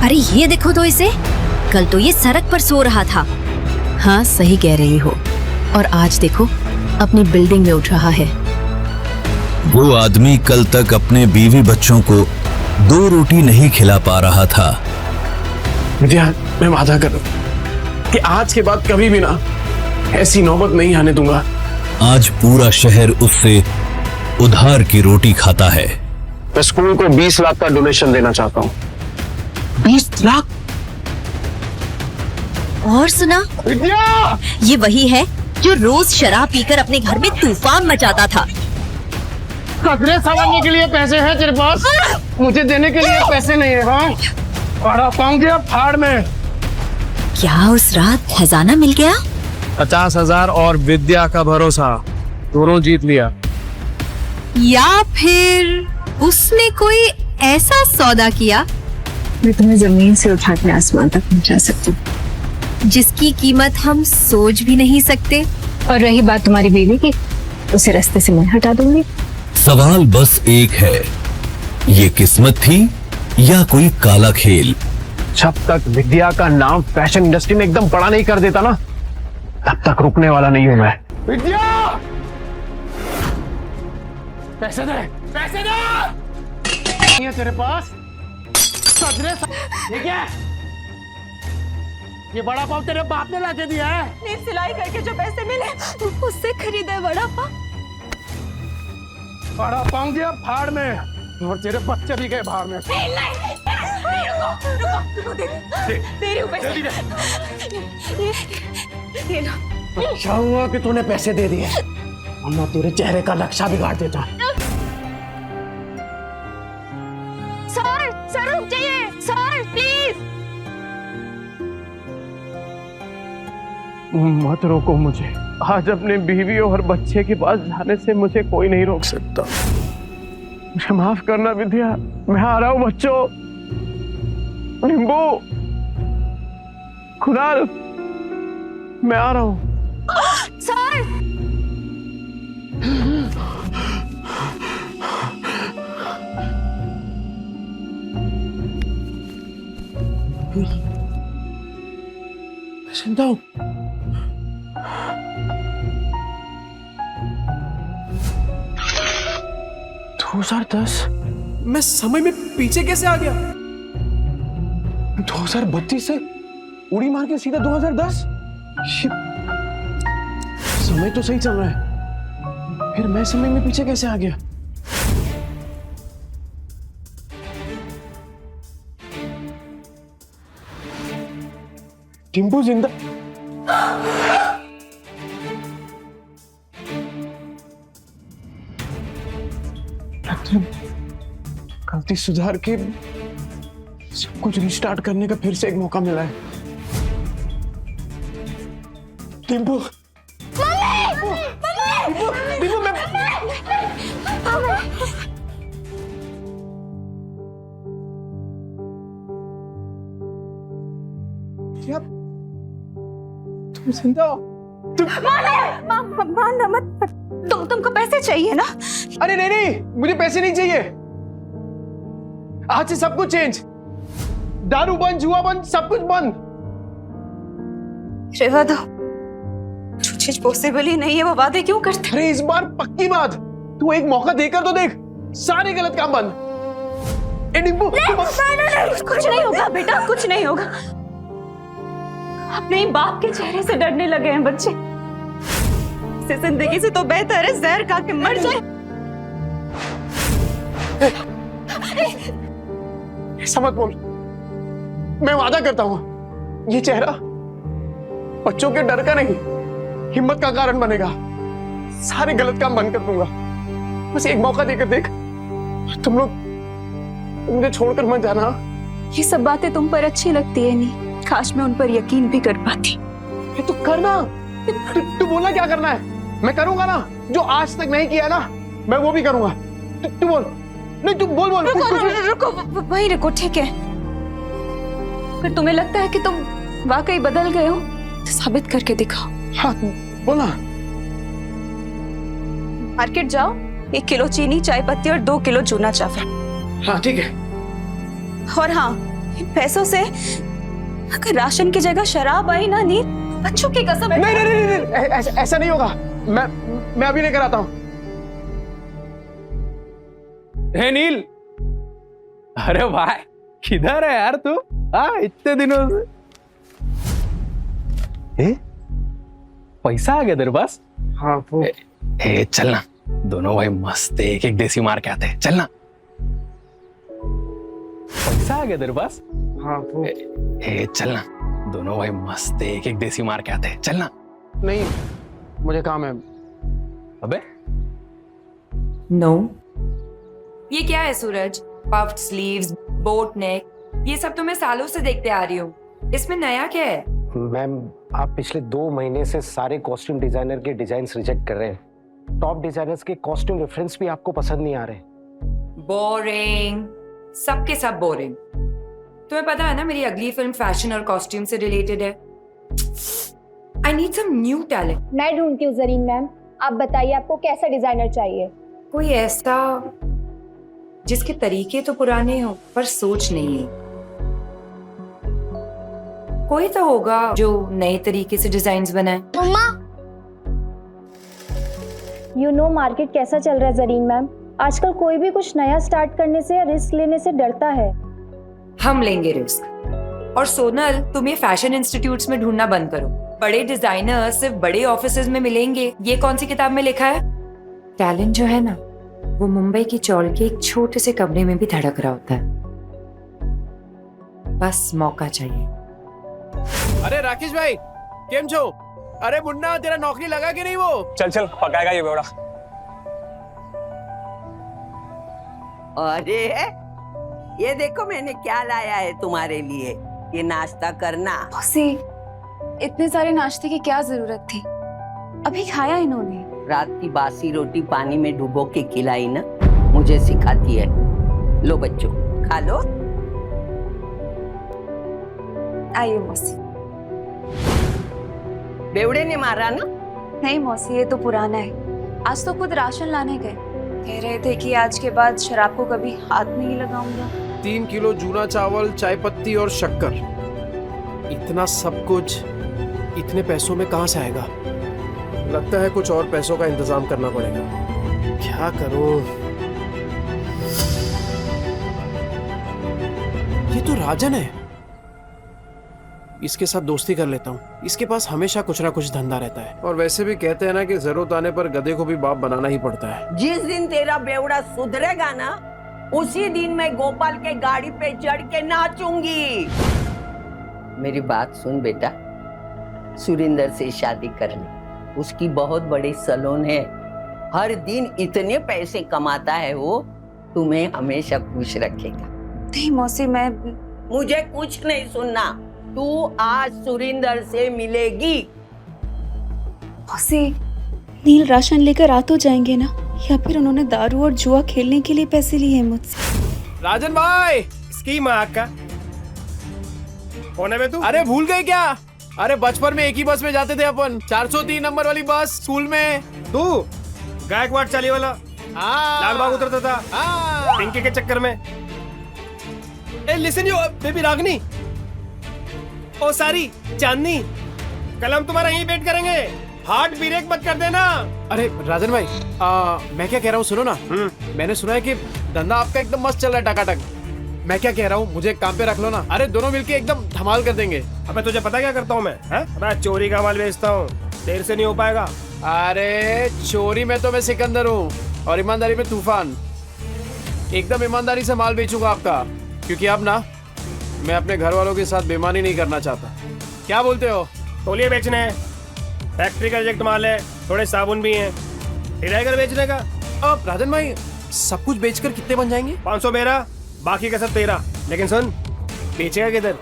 अरे ये देखो तो इसे, कल तो ये सड़क पर सो रहा था। हाँ सही कह रही हो, और आज देखो अपनी बिल्डिंग में उठ रहा है। वो आदमी कल तक अपने बीवी बच्चों को 2 रोटी नहीं खिला पा रहा था। विद्या, मैं वादा कर रहा हूं कि आज के बाद कभी भी ना ऐसी नौबत नहीं आने दूंगा। आज पूरा शहर उससे उधार की रोटी खाता है। मैं स्कूल को 20 लाख का डोनेशन देना चाहता हूँ। 20 लाख? और सुना, विद्या! ये वही है जो रोज शराब पीकर अपने घर में तूफान मचाता था। खतरे संभालने के लिए पैसे हैं तेरे पास, मुझे देने के लिए पैसे नहीं है। हाँ, पढ़ा पाऊंगी अब फाड़ में। क्या उस रात खजाना मिल गया? 50,000 और विद्या का भरोसा, दोनों जीत लिया। या फिर उसने कोई ऐसा सौदा किया मैं तुम्हें जमीन से उठा के आसमान तक पहुंचा सकती हूँ, जिसकी कीमत हम सोच भी नहीं सकते। और रही बात तुम्हारी बीवी की, उसे रास्ते से मैं हटा दूंगी। सवाल बस एक है, ये किस्मत थी या कोई काला खेल? जब तक विद्या का नाम फैशन इंडस्ट्री में एकदम बड़ा नहीं कर देता ना, तब तक रुकने वाला नहीं हूं मैं। विद्या! पैसे दे, पैसे दे! नहीं है तेरे पास? ठीक है? ये बड़ा पाव तेरे बाप ने लाके दिया है। मेरी सिलाई करके जो पैसे मिले उससे खरीदा वड़ा पाव। बड़ा पाव गया भाड़ में, और तेरे बच्चे भी गए भाड़ में। अच्छा हुआ कि तूने पैसे दे दिए, वरना तेरे चेहरे का नक्शा बिगाड़ देता। सर रुक जाइए, सर प्लीज। मत रोको मुझे, आज अपने बीवी और बच्चे के पास जाने से मुझे कोई नहीं रोक सकता। मुझे माफ करना विद्या, मैं आ रहा हूँ बच्चों। नींबू, कुणाल, मैं आ रहा हूँ। सर जिंदा हूँ। मैं समय में पीछे कैसे आ गया? 2032 से उड़ी मार के सीधा 2010। समय तो सही चल रहा है, फिर मैं समय में पीछे कैसे आ गया? टिम्पू जिंदा? गलती सुधार के सब कुछ रिस्टार्ट करने का फिर से एक मौका मिला है। टिम्पू, टिम्पू, मैं क्या? तुम जिंदा हो? मानना मत। तुमको पैसे चाहिए ना? अरे नहीं नहीं, मुझे पैसे नहीं चाहिए। आज से सब कुछ चेंज, दारू बंद, जुआ बंद, सब कुछ बंद। रेवा दो, जो चीज पॉसिबल ही नहीं है वो वादे क्यों करते? अरे इस बार पक्की बात, तू एक मौका देकर तो देख, सारे गलत काम बंद। नींबू, कुछ नहीं होगा बेटा, कुछ नहीं होगा। अपने ही बाप के चेहरे से डरने लगे हैं बच्चे। इस जिंदगी से तो बेहतर है जहर खा के मर जाए। ऐसा मत बोल, मैं वादा करता हूं, ये चेहरा बच्चों के डर का नहीं, हिम्मत का कारण बनेगा। सारे गलत काम बंद कर दूंगा, बस एक मौका देकर देख। तुम लोग मुझे छोड़कर मत जाना। ये सब बातें तुम पर अच्छी लगती है नहीं, काश मैं उन पर यकीन भी कर पाती। तू करना, तू बोलना क्या करना है, मैं करूंगा ना। जो आज तक नहीं किया ना, मैं वो भी करूंगा। तू बोल, नहीं तू बोल बोल। रुको, वहीं रुको, ठीक है। फिर तुम्हें लगता है कि तुम वाकई बदल गए हो तो साबित करके दिखाओ। हाँ बोलना। मार्केट जाओ, 1 किलो चीनी, चाय पत्ती और 2 किलो चूना चावल। हाँ ठीक है। और हाँ, इन पैसों से अगर राशन की जगह शराब आई ना नील, बच्चों की कसम। नहीं नहीं नहीं, नहीं, नहीं ऐसा नहीं होगा। मैं अभी लेकर आता हूँ। हे नील, अरे भाई किधर है यार तू? इतने दिनों से। पैसा आ गया तेरे पास? हाँ वो चलना दोनों भाई मस्त एक एक देसी मार के आते हैं, चलना। पैसा आ गया तेरे पास? हाँ वो चलना दोनों भाई मस्त एक एक देसी मार के आते हैं, चलना। नहीं, मुझे काम है। अबे नो। ये क्या है सूरज? पफ्ड स्लीव्स, बोट नेक, ये सब तो मैं सालों से देखते आ रही हूँ। इसमें नया क्या है? मैम, आप पिछले 2 महीने से सारे कॉस्ट्यूम डिजाइनर के डिजाइन्स रिजेक्ट कर रहे हैं। टॉप डिजाइनर्स के कॉस्ट्यूम रेफरेंस भी आपको पसंद नहीं आ रहे। बोरिंग, सबके सब बोरिंग। तुम्हें पता है ना मेरी अगली फिल्म फैशन और कॉस्ट्यूम से रिलेटेड है। I need some new talent. मैं ढूंढती हूँ जरीन मैम, आप बताइए आपको कैसा डिजाइनर चाहिए? कोई ऐसा जिसके तरीके तो पुराने हो पर सोच नहीं है। कोई तो होगा जो नए तरीके से डिजाइन्स बनाए। मम्मा, यू नो मार्केट कैसा चल रहा है जरीन मैम। आजकल कोई भी कुछ नया स्टार्ट करने से या रिस्क लेने से डरता है। हम लेंगे रिस्क। और सोनल, तुम ये फैशन इंस्टीट्यूट्स में ढूंढना बंद करो। बड़े डिजाइनर सिर्फ बड़े ऑफिसेज में मिलेंगे, ये कौन सी किताब में लिखा है? टैलेंट जो है ना, वो मुंबई की चौल के एक छोटे से कमरे में भी धड़क रहा होता है। बस मौका चाहिए। अरे राकेश भाई, केम छो? अरे मुन्ना, तेरा नौकरी लगा कि नहीं वो? चल चल पकाएगा ये बेवड़ा। अरे ये देखो मैंने क्या लाया है तुम्हारे लिए, ये नाश्ता करना। मौसी, इतने सारे नाश्ते की क्या जरूरत थी? अभी खाया इन्होंने। रात की बासी रोटी पानी में डुबो के खिलाई ना, मुझे सिखाती है। लो बच्चों खा लो। आइए मौसी। बेवड़े ने मारा ना? नहीं मौसी, ये तो पुराना है। आज तो खुद राशन लाने गए, कह रहे थे कि आज के बाद शराब को कभी हाथ नहीं लगाऊंगा। 3 किलो जूना चावल, चाय पत्ती और शक्कर, इतना सब कुछ इतने पैसों में कहां से आएगा? लगता है कुछ और पैसों का इंतजाम करना पड़ेगा। क्या करूं? ये तो राजन है, इसके साथ दोस्ती कर लेता हूँ। इसके पास हमेशा कुछ ना कुछ धंधा रहता है। और वैसे भी कहते हैं ना कि जरूरत आने पर गधे को भी बाप बनाना ही पड़ता है। जिस दिन तेरा बेवड़ा सुधरेगा ना, उसी दिन मैं गोपाल के गाड़ी पे चढ़ के नाचूंगी। मेरी बात सुन बेटा, सुरिंदर से शादी कर ले। उसकी बहुत बड़ी सैलून है, हर दिन इतने पैसे कमाता है वो, तुम्हें हमेशा खुश रखेगा। नहीं मौसी, मैं मुझे कुछ नहीं सुनना। तू आज सुरिंदर से मिलेगी। मौसी, नील राशन लेकर आ तो जाएंगे ना, या फिर उन्होंने दारू और जुआ खेलने के लिए पैसे लिए हैं मुझसे? राजन भाई, इसकी माँ का कौन है बे तू? अरे भूल गए क्या? अरे बचपन में एक ही बस में जाते थे अपन, 403 नंबर वाली बस स्कूल में। तू गायकवाड़ चाली वाला लाल बाग उतरता था पिंकी के चक्कर में। ए लिसन यू बेबी रागनी, ओ सारी चांदनी, कल हम तुम्हारा यहीं वेट करेंगे, हार्ट ब्रेक मत कर देना। अरे राजन भाई, मैं क्या कह रहा हूँ सुनो ना। मैंने सुना है कि धंधा आपका एकदम मस्त चल रहा है, टकाटक। मैं क्या कह रहा हूँ, मुझे एक काम पे रख लो ना। अरे दोनों मिलके एकदम धमाल कर देंगे। अबे तुझे पता क्या करता हूँ मैं चोरी का माल बेचता हूँ, देर से नहीं हो पाएगा। अरे चोरी में तो मैं सिकंदर हूँ और ईमानदारी में तूफान। एकदम ईमानदारी से माल बेचूंगा आपका, क्योंकि अब ना मैं अपने घर वालों के साथ बेईमानी नहीं करना चाहता। क्या बोलते हो? तौलिए बेचने हैं, फैक्ट्री का रिजेक्ट माल है, थोड़े साबुन भी हैं, हिलाकर बेचने का। अब राजन भाई, सब कुछ बेचकर कितने बन जाएंगे? 500 मेरा, बाकी का सब तेरा। लेकिन सुन, बेचेगा किधर?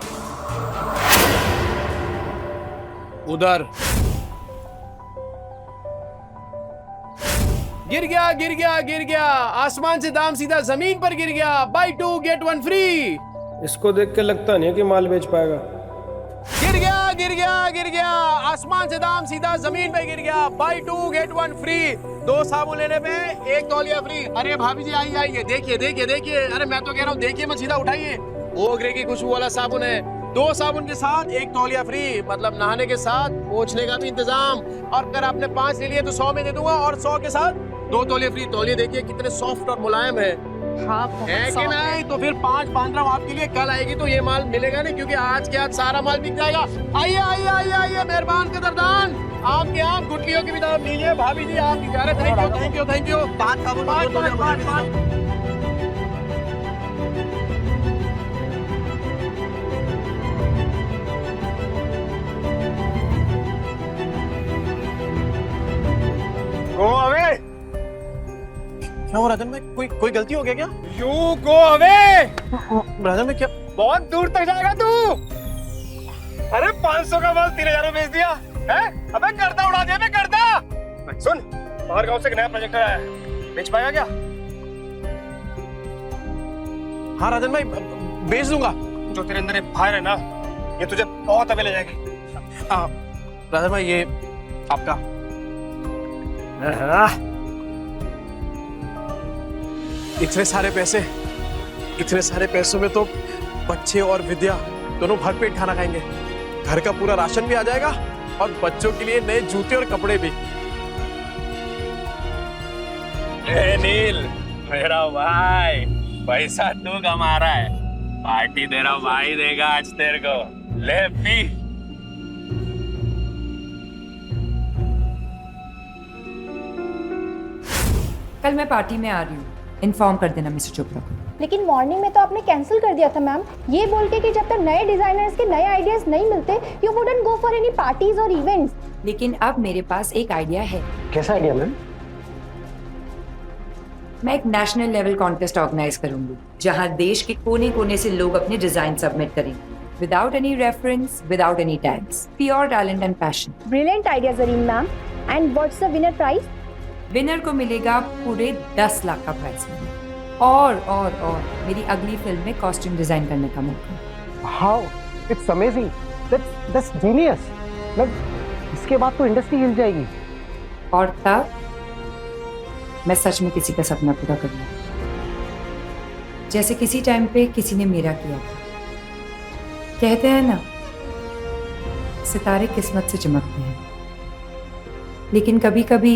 उधर। गिर गया गिर गया गिर गया, आसमान से दाम सीधा जमीन पर गिर गया। Buy 2 get 1 free. इसको देख के लगता नहीं है कि माल बेच पाएगा। गिर गया गिर गया गिर गया, आसमान से दाम सीधा जमीन पे गिर गया। Buy 2 get 1 free. 2 साबुन लेने पे 1 तौलिया फ्री। अरे भाभी जी आइए आइए, देखिए देखिए देखिए। अरे मैं तो कह रहा हूँ देखिए मत, सीधा उठाइए। ओगरे की खुशबू वाला साबुन है। 2 साबुन के साथ 1 तौलिया फ्री, मतलब नहाने के साथ पोंछने का भी इंतजाम। और अगर आपने 5 ले लिए तो 100 में दे दूंगा, और 100 के साथ 2 तौलिया फ्री। तौलिया देखिए कितने सॉफ्ट और मुलायम है। हाँ है कि नहीं? तो फिर 5 बांध रहा हूँ आपके लिए। कल आएगी तो ये माल मिलेगा नहीं, क्योंकि आज के आज सारा माल बिक जाएगा। आइए आइए आइए आइए, मेहरबान कदरदान, आपके आप गुटलियों की भी दाम लीजिए। भाभी जी आप इजाजत, thank you thank you thank you. 5 साबुन, 5। Go away. क्या हो राजन में कोई गलती हो गया क्या? You go away. राजन में क्या? बहुत दूर तक जाएगा तू। अरे 500 का माल 3000 में बेच दिया है? अबे गर्दा उड़ा दिया, मैं गर्दा। सुन, बाहर गांव से एक नया प्रोजेक्ट आया है, बेच पाएगा क्या? हाँ राजन भाई, बेच दूंगा। जो तेरे अंदर ये फायर है ना, ये तुझे बहुत आगे ले जाएगी। राजन भाई ये आपका। इतने सारे पैसों में तो बच्चे और विद्या दोनों भरपेट खाना खाएंगे। घर का पूरा राशन भी आ जाएगा और बच्चों के लिए नए जूते और कपड़े भी। नील, मेरा भाई, पैसा तू कमा रहा है, पार्टी तेरा भाई देगा आज तेरे को। ले पी। कल मैं पार्टी में आ रही हूँ, इन्फॉर्म कर देना मिस्टर चोपड़ा को। लेकिन मॉर्निंग में तो आपने कैंसिल कर दिया था मैम, ये बोल के कि जब तक नए डिजाइनर्स के नए आइडियाज नहीं मिलते you wouldn't go for any parties और इवेंट्स। लेकिन अब मेरे पास एक आइडिया है। कैसा आइडिया मैम? मैं एक नेशनल लेवल कॉन्टेस्ट ऑर्गेनाइज करूंगी, जहां देश के कोने कोने से लोग अपने डिजाइन सबमिट करेंगे, without any reference, without any tags, pure talent and passion. Brilliant idea Zareen ma'am. And what's the winner prize? Winner को मिलेगा पूरे 10 लाख का प्राइज और मेरी अगली फिल्म में कॉस्ट्यूम डिजाइन करने का मौका। How it's amazing, that's genius. मतलब इसके बाद तो इंडस्ट्री हिल जाएगी। और तब मैं सच में किसी का सपना पूरा करूंगा, जैसे किसी टाइम पे किसी ने मेरा किया था। कहते हैं ना, सितारे किस्मत से चमकते हैं, लेकिन कभी कभी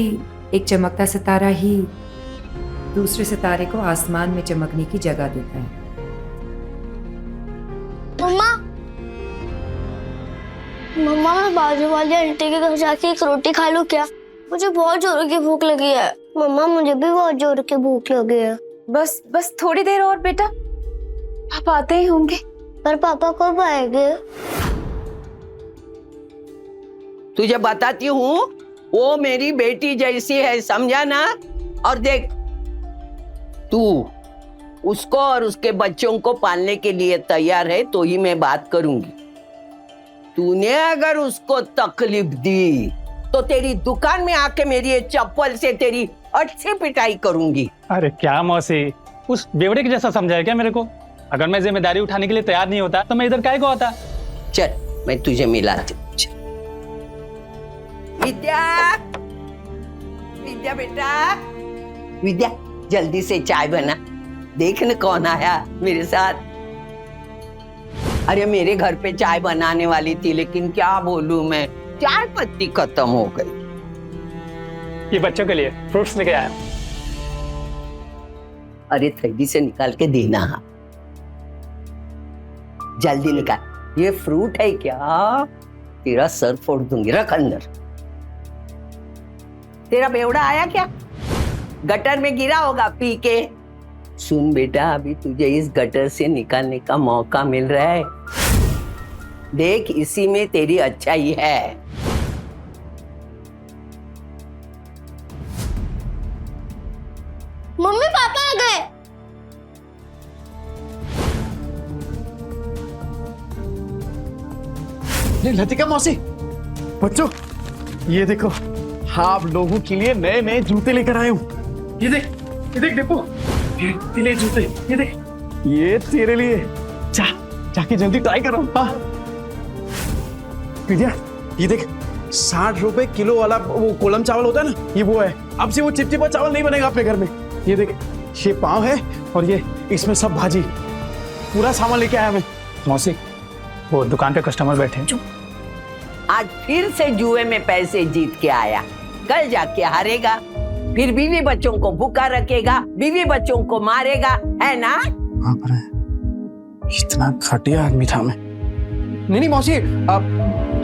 एक चमकता सितारा ही दूसरे सितारे को आसमान में चमकने की जगह देता है। मम्मा मैं बाजू वाले आंटी के घर जाके एक रोटी खा लूं क्या? मुझे बहुत जोर की भूख लगी है। मम्मा मुझे भी बहुत जोर की भूख लगी है। बस थोड़ी देर और बेटा, पापा आते ही होंगे। पर पापा कब आएंगे? तुझे बताती हूँ, वो मेरी बेटी जैसी है, समझा ना? और देख, तू उसको और उसके बच्चों को पालने के लिए तैयार है तो ही मैं बात करूंगी। तूने अगर उसको तकलीफ दी तो तेरी दुकान में आके मेरी ये चप्पल से तेरी अच्छी पिटाई करूंगी। अरे क्या मौसी, उस बेवड़े के जैसा समझा है क्या मेरे को? अगर मैं जिम्मेदारी उठाने के लिए तैयार नहीं होता तो मैं इधर काहे को आता? चल मैं तुझे मिलाती हूँ। विद्या, विद्या बेटा, विद्या जल्दी से चाय बना। देख न कौन आया मेरे साथ। अरे मेरे घर पे चाय बनाने वाली थी, लेकिन क्या बोलूं मैं, चाय पत्ती खत्म हो गई। ये बच्चों के लिए फ्रूट्स लेके आया। अरे थैली से निकाल के देना, जल्दी निकाल। ये फ्रूट है क्या? तेरा सर फोड़ दूंगी, रख अंदर। तेरा बेवड़ा आया क्या? गटर में गिरा होगा पी के। सुन बेटा, अभी तुझे इस गटर से निकालने का मौका मिल रहा है। देख, इसी में तेरी अच्छाई है। मम्मी पापा आ गए। लतिका मौसी, बच्चों ये देखो, आप लोगों के लिए नए नए जूते लेकर आए हूँ। ये देख डिप्पू, ये जूते, ये देख, ये तेरे लिए। जाके जल्दी ट्राई करो। हाँ विद्या, ये देख, 60 रुपए किलो वाला वो कोलम चावल होता है ना, ये वो है। अब से वो चिपचिपा चावल नहीं बनेगा अपने घर में। ये देख, ये पाव है और ये इसमें सब भाजी। पूरा सामान लेके आया मैं। मौसी, वो दुकान पे कस्टमर बैठे हैं। आज फिर से जुए में पैसे जीत के आया, कल जाके हारेगा, फिर बीवी बच्चों को भूखा रखेगा, बीवी बच्चों को मारेगा, है ना? बाप रे, इतना घटिया आदमी था मैं। नहीं मौसी,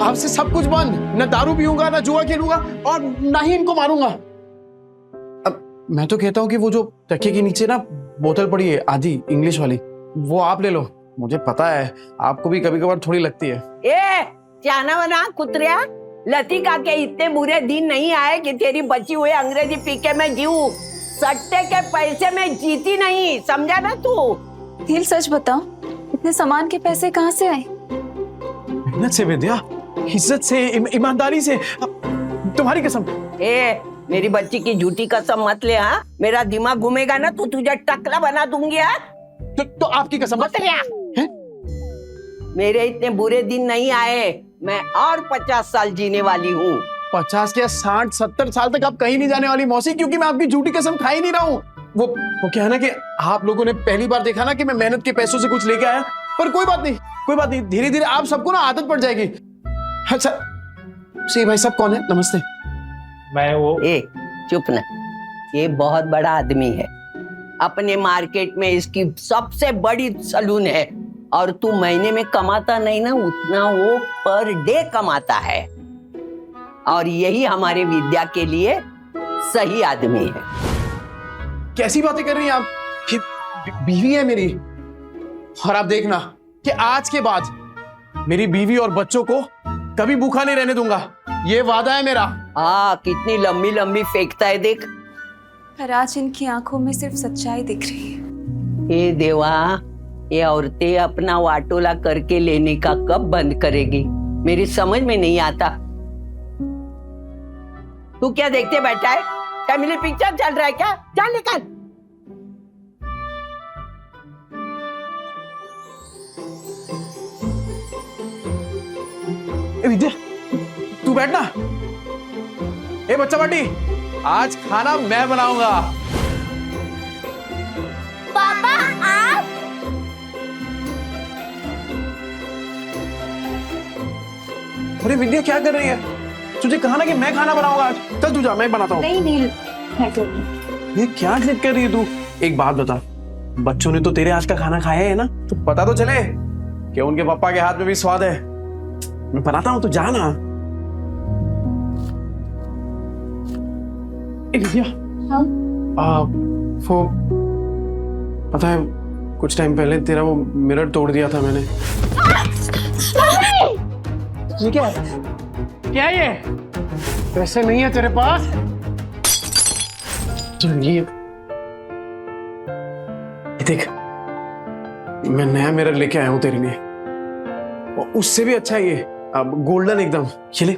आपसे सब कुछ बंद, न दारू पीऊंगा, न जुआ खेलूंगा और ना ही इनको मारूंगा। अब मैं तो कहता हूँ कि वो जो तकिए के नीचे ना बोतल पड़ी है आधी इंग्लिश वाली, वो आप ले लो। मुझे पता है आपको भी कभी कभार थोड़ी लगती है। ए चाना वना कुतरिया, लतिका के इतने बुरे दिन नहीं आए कि तेरी बची हुई अंग्रेजी पी के मैं जीऊं। सट्टे के पैसे में जीती नहीं, समझा ना तू? नील सच बताओ, इतने सामान के पैसे कहाँ से आए? मेहनत से विद्या, इज्जत से, ईमानदारी से। तुम्हारी कसम। ए मेरी बच्ची की झूठी कसम मत ले। हाँ, मेरा दिमाग घूमेगा ना तो तुझे टकला बना दूंगी। हाँ? तो आपकी कसम मत लिया। मेरे इतने बुरे दिन नहीं आए, मैं और 50 साल जीने वाली हूँ। 50 क्या 60-70 साल तक आप कहीं नहीं जाने वाली मौसी, क्योंकि मैं आपकी झूठी कसम खा ही नहीं रहा हूँ। वो क्या है ना कि आप लोगों ने पहली बार देखा ना कि मैं मेहनत के पैसों से कुछ लेके आया, पर कोई बात नहीं, कोई बात नहीं, धीरे धीरे आप सबको ना आदत पड़ जाएगी। अच्छा सी भाई साहब कौन है? नमस्ते। मैं वो चुप ना, ये बहुत बड़ा आदमी है, अपने मार्केट में इसकी सबसे बड़ी सलून है, और तू महीने में कमाता नहीं ना उतना वो पर डे कमाता है, और यही हमारे विद्या के लिए सही आदमी है। कैसी बातें कर रही हैं आप? बीवी है मेरी, और आप देखना कि आज के बाद मेरी बीवी और बच्चों को कभी भूखा नहीं रहने दूंगा, ये वादा है मेरा। कितनी लंबी लंबी फेंकता है देख। पर आज इनकी आंखों में सिर्फ सच्चाई दिख रही है। ए देवा, ये औरतें अपना वाटोला करके लेने का कब बंद करेगी, मेरी समझ में नहीं आता। तू क्या देखते बैठा है? फैमिली पिक्चर चल रहा है क्या? चल निकल। विद्या तू बैठना। ए बच्चा पार्टी, आज खाना मैं बनाऊंगा। पापा आप? अरे विद्या क्या कर रही है? तुझे कहा ना कि मैं खाना बनाऊंगा आज। चल तू जा, मैं बनाता हूँ। नहीं नील, मैं करूँगी। ये क्या जिद कर रही है तू? एक बात बता, बच्चों ने तो तेरे आज का खाना खाया है ना, तो पता तो चले कि उनके पापा के हाथ में भी स्वाद है। मैं बनाता हूँ, तो जा ना। विद्या, हाँ? वो पता है कुछ टाइम पहले तेरा वो मिरर तोड़ दिया था मैंने। ये क्या है? क्या ये? पैसे नहीं है तेरे पास? ये देख, मैं नया मिरर लेके आया हूं तेरे लिए, और उससे भी अच्छा है ये, अब गोल्डन एकदम। ये ले।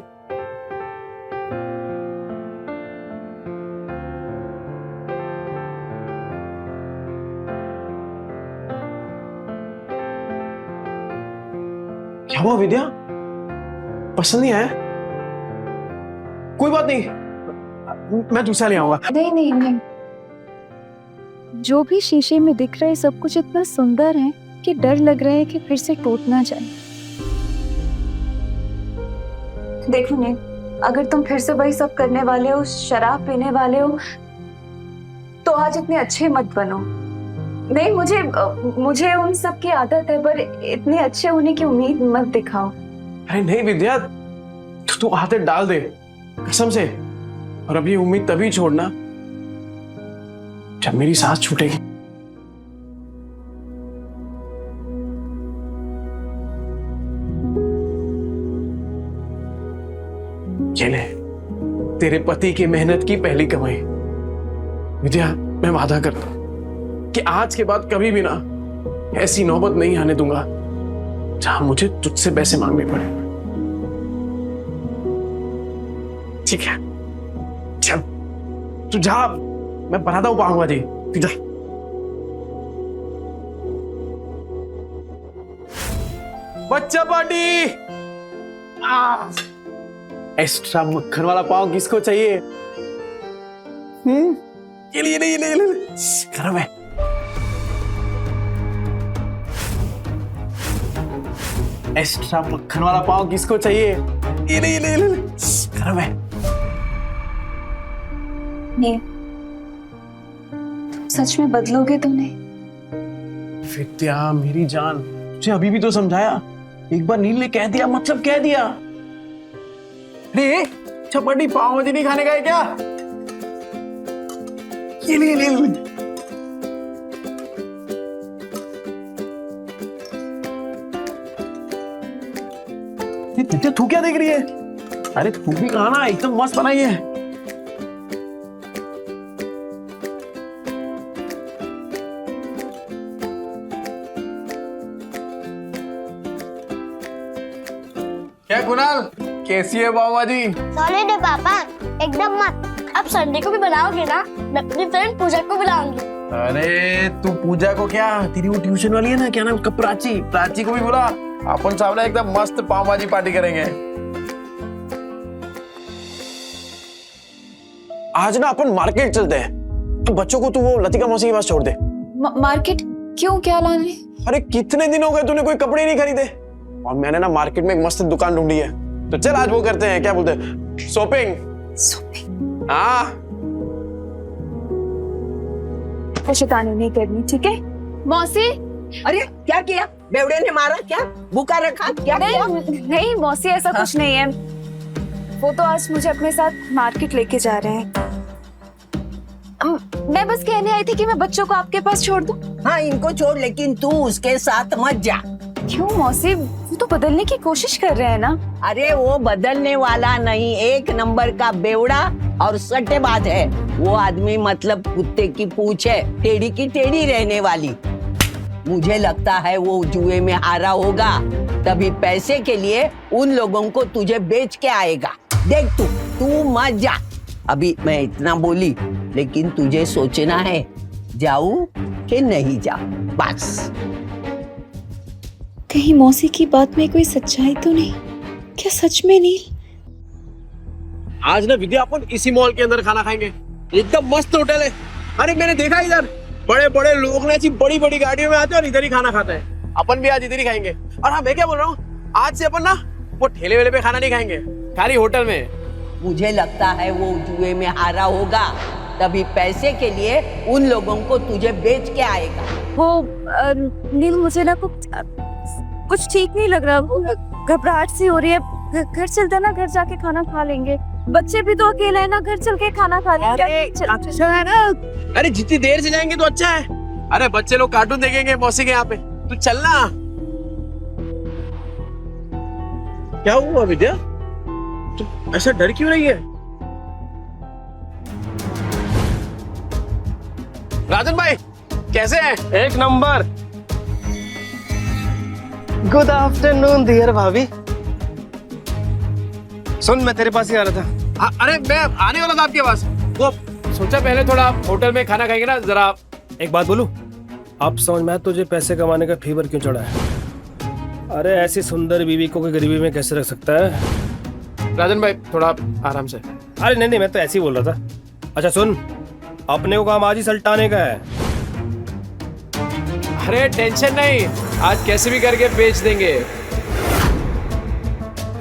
क्या हुआ विद्या? पसंद नहीं आया? कोई बात नहीं, मैं दूसरा ले आऊंगा। नहीं, जो भी शीशे में दिख रहा है सब कुछ इतना सुंदर है कि डर लग रहा है कि फिर से टूट ना जाए। देखो नहीं, अगर तुम फिर से वही सब करने वाले हो, शराब पीने वाले हो, तो आज इतने अच्छे मत बनो। नहीं, मुझे उन सब की आदत है, पर इतने अच्छे होने की उम्मीद मत दिखाओ। अरे नहीं विद्या, तू आदत डाल दे कसम से, और अब ये उम्मीद तभी छोड़ना जब मेरी सांस छूटेगी। ये ले, तेरे पति की मेहनत की पहली कमाई। विद्या, मैं वादा करता हूं कि आज के बाद कभी भी ना ऐसी नौबत नहीं आने दूंगा जहां मुझे तुझसे पैसे मांगने पड़े। ठीक है, चल तू जा, मैं बनाता हूं पाऊंगा जी। तू जा। बच्चा पार्टी। एक्स्ट्रा मक्खन वाला पाव किसको चाहिए? ये लिए, नहीं, गरम है। एक्स्ट्रा मक्खन वाला पाव किसको चाहिए? ये ले, ये ले, ये ले। गरम है। नील, सच में बदलोगे तो नहीं? विद्या मेरी जान, तुझे अभी भी तो समझाया। एक बार नील ने कह दिया मतलब कह दिया। रे चपाटी पाव भाजी नहीं खाने का है क्या? ये ले, ले, ले। विद्या तू क्या देख रही है? अरे तू भी खाना, एकदम मस्त बनाई है। क्या कुणाल, कैसी है पाव भाजी? सॉलिड है पापा, एकदम मस्त। अब संडे को भी बनाओगे ना? मैं अपनी फ्रेंड पूजा को बुलाऊंगी। अरे तू पूजा को क्या, तेरी वो ट्यूशन वाली है ना, क्या नाम उसका, प्राची, प्राची को भी बुला। अपन सामने एकदम मस्त पाव भाजी पार्टी करेंगे। आज ना अपन मार्केट चलते हैं। तो बच्चों को तू वो लतिका मौसी के पास छोड़ दे। मार्केट क्यों, क्या लाने? अरे कितने दिन हो गए तूने कोई कपड़े नहीं खरीदे, और मैंने ना मार्केट में एक मस्त दुकान ढूंढी है। तो चल आज वो करते हैं, क्या बोलते हैं, शॉपिंग। शॉपिंग? हाँ शैतानी नहीं करनी, ठीक है? मौसी, अरे क्या किया? बेवड़े ने मारा क्या? भूखा रखा क्या? नहीं मौसी, ऐसा कुछ नहीं है। वो तो आज मुझे अपने साथ मार्केट लेके जा रहे हैं। मैं बस कहने आई थी कि मैं बच्चों को आपके पास छोड़ दूं। हाँ इनको छोड़, लेकिन तू उसके साथ मत जा। क्यों मौसी, वो तो बदलने की कोशिश कर रहे हैं ना। अरे वो बदलने वाला नहीं, एक नंबर का बेवड़ा और सट्टेबाज है वो आदमी। मतलब कुत्ते की पूंछ है, टेढ़ी की टेढ़ी रहने वाली। मुझे लगता है वो जुए में हारा होगा, तभी पैसे के लिए उन लोगों को तुझे बेच के आएगा। देख तू मत जा। अभी मैं इतना बोली, लेकिन तुझे सोचना है जाऊं कि नहीं जाऊं, बस। कहीं मौसी की बात में कोई सच्चाई तो नहीं? क्या सच में नील? आज ना विद्या अपन इसी मॉल के अंदर खाना खाएंगे, एकदम मस्त होटल है। अरे मैंने देखा इधर बड़े बड़े लोग ना ऐसी बड़ी बड़ी गाड़ियों में आते हैं और इधर ही खाना खाते हैं। अपन भी आज इधर ही खाएंगे। और हाँ मैं क्या बोल रहा हूँ, आज से अपन ना वो ठेले वेले पे खाना नहीं खाएंगे, खाली होटल में। मुझे लगता है वो जुए में हारा होगा, तभी पैसे के लिए उन लोगों को तुझे बेच के आएगा। वो नील, मुझे ना कुछ ठीक नहीं लग रहा, घबराहट सी हो रही है। घर चलते ना, घर जाके खाना खा लेंगे। बच्चे भी तो अकेले हैं ना, घर चल के खाना खा लेंगे। अच्छा है ना? अरे जितनी देर से जाएंगे तो अच्छा है। अरे बच्चे लोग कार्टून देखेंगे मौसी के यहाँ पे, तू चलना। क्या हुआ विद्या, तू ऐसा डर क्यों रही है? राजन भाई कैसे हैं? एक नंबर। गुड आफ्टरनून डियर भाभी। सुन, मैं तेरे पास ही आ रहा था। अरे मैं आने वाला था आपके पास। वो सोचा पहले थोड़ा होटल में खाना खाएंगे ना, जरा। एक बात बोलूं, अब समझ में आया तुझे पैसे कमाने का फीवर क्यों चढ़ा है। अरे ऐसी सुंदर बीवी को कोई गरीबी में कैसे रख सकता है? राजन भाई थोड़ा आराम से। अरे नहीं, मैं तो ऐसे ही बोल रहा था। अच्छा सुन, अपने को काम आज ही सल्टाने का है। अरे टेंशन नहीं, आज कैसे भी करके बेच देंगे।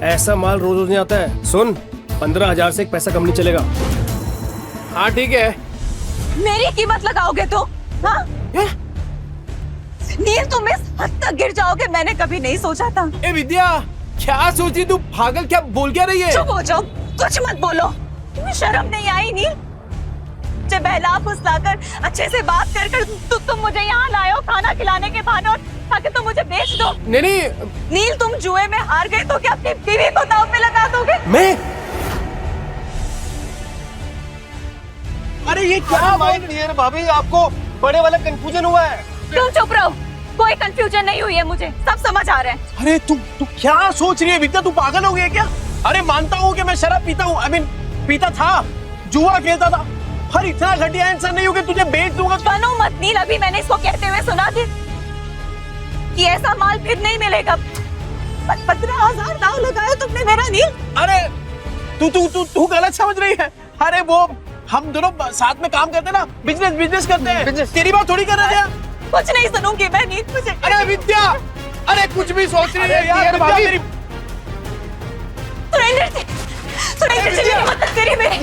ऐसा माल रोज रोज नहीं आता है। सुन, 15,000 से एक पैसा कम नहीं चलेगा। हाँ ठीक है। मेरी कीमत लगाओगे तो? हाँ? नील, तुम इस हद तक गिर जाओगे मैंने कभी नहीं सोचा था। ए विद्या, क्या सोची तू? पागल, क्या बोल क्या रही है? चुप हो जाओ, कुछ मत बोलो। तुम्हें शर्म नहीं आई नील? मुझे बहला फुसलाकर अच्छे से बात कर तुम मुझे यहाँ लाए हो खाना खिलाने के बहाने, और ताकि तुम मुझे बेच दो। नहीं नील, तुम जुए में हार गए तो क्या अपनी बीवी को दांव पे लगा दोगे? मैं? अरे ये क्या डियर भाभी, आपको बड़े वाला कंफ्यूजन हुआ है। तुम चुप रहो, कोई कंफ्यूजन नहीं हुई है, मुझे सब समझ आ रहा है। अरे तू क्या सोच रही है विद्या, तू पागल हो गई है क्या? अरे मानता हूँ कि मैं शराब पीता हूँ, पीता था, जुआ खेलता था, पर इतना घटिया इंसान नहीं हो कि तुझे बेच दूंगा। बनो मत नील, अभी मैंने इसको कहते हुए सुना थी कि ऐसा माल फिर नहीं मिलेगा। 15,000 दाव लगाया तुमने मेरा नील। अरे तू गलत समझ रही है। अरे वो हम दोनों साथ में काम करते ना, बिजनेस करते हैं। तेरी बात थोड़ी कर रहे हैं। कुछ नहीं सुनूंगी मैं नील, मुझे। अरे विद्या, अरे कुछ भी सोच रही है यार भाभी मेरी। सुरेंद्र से मेरी मदद करिए मेरी।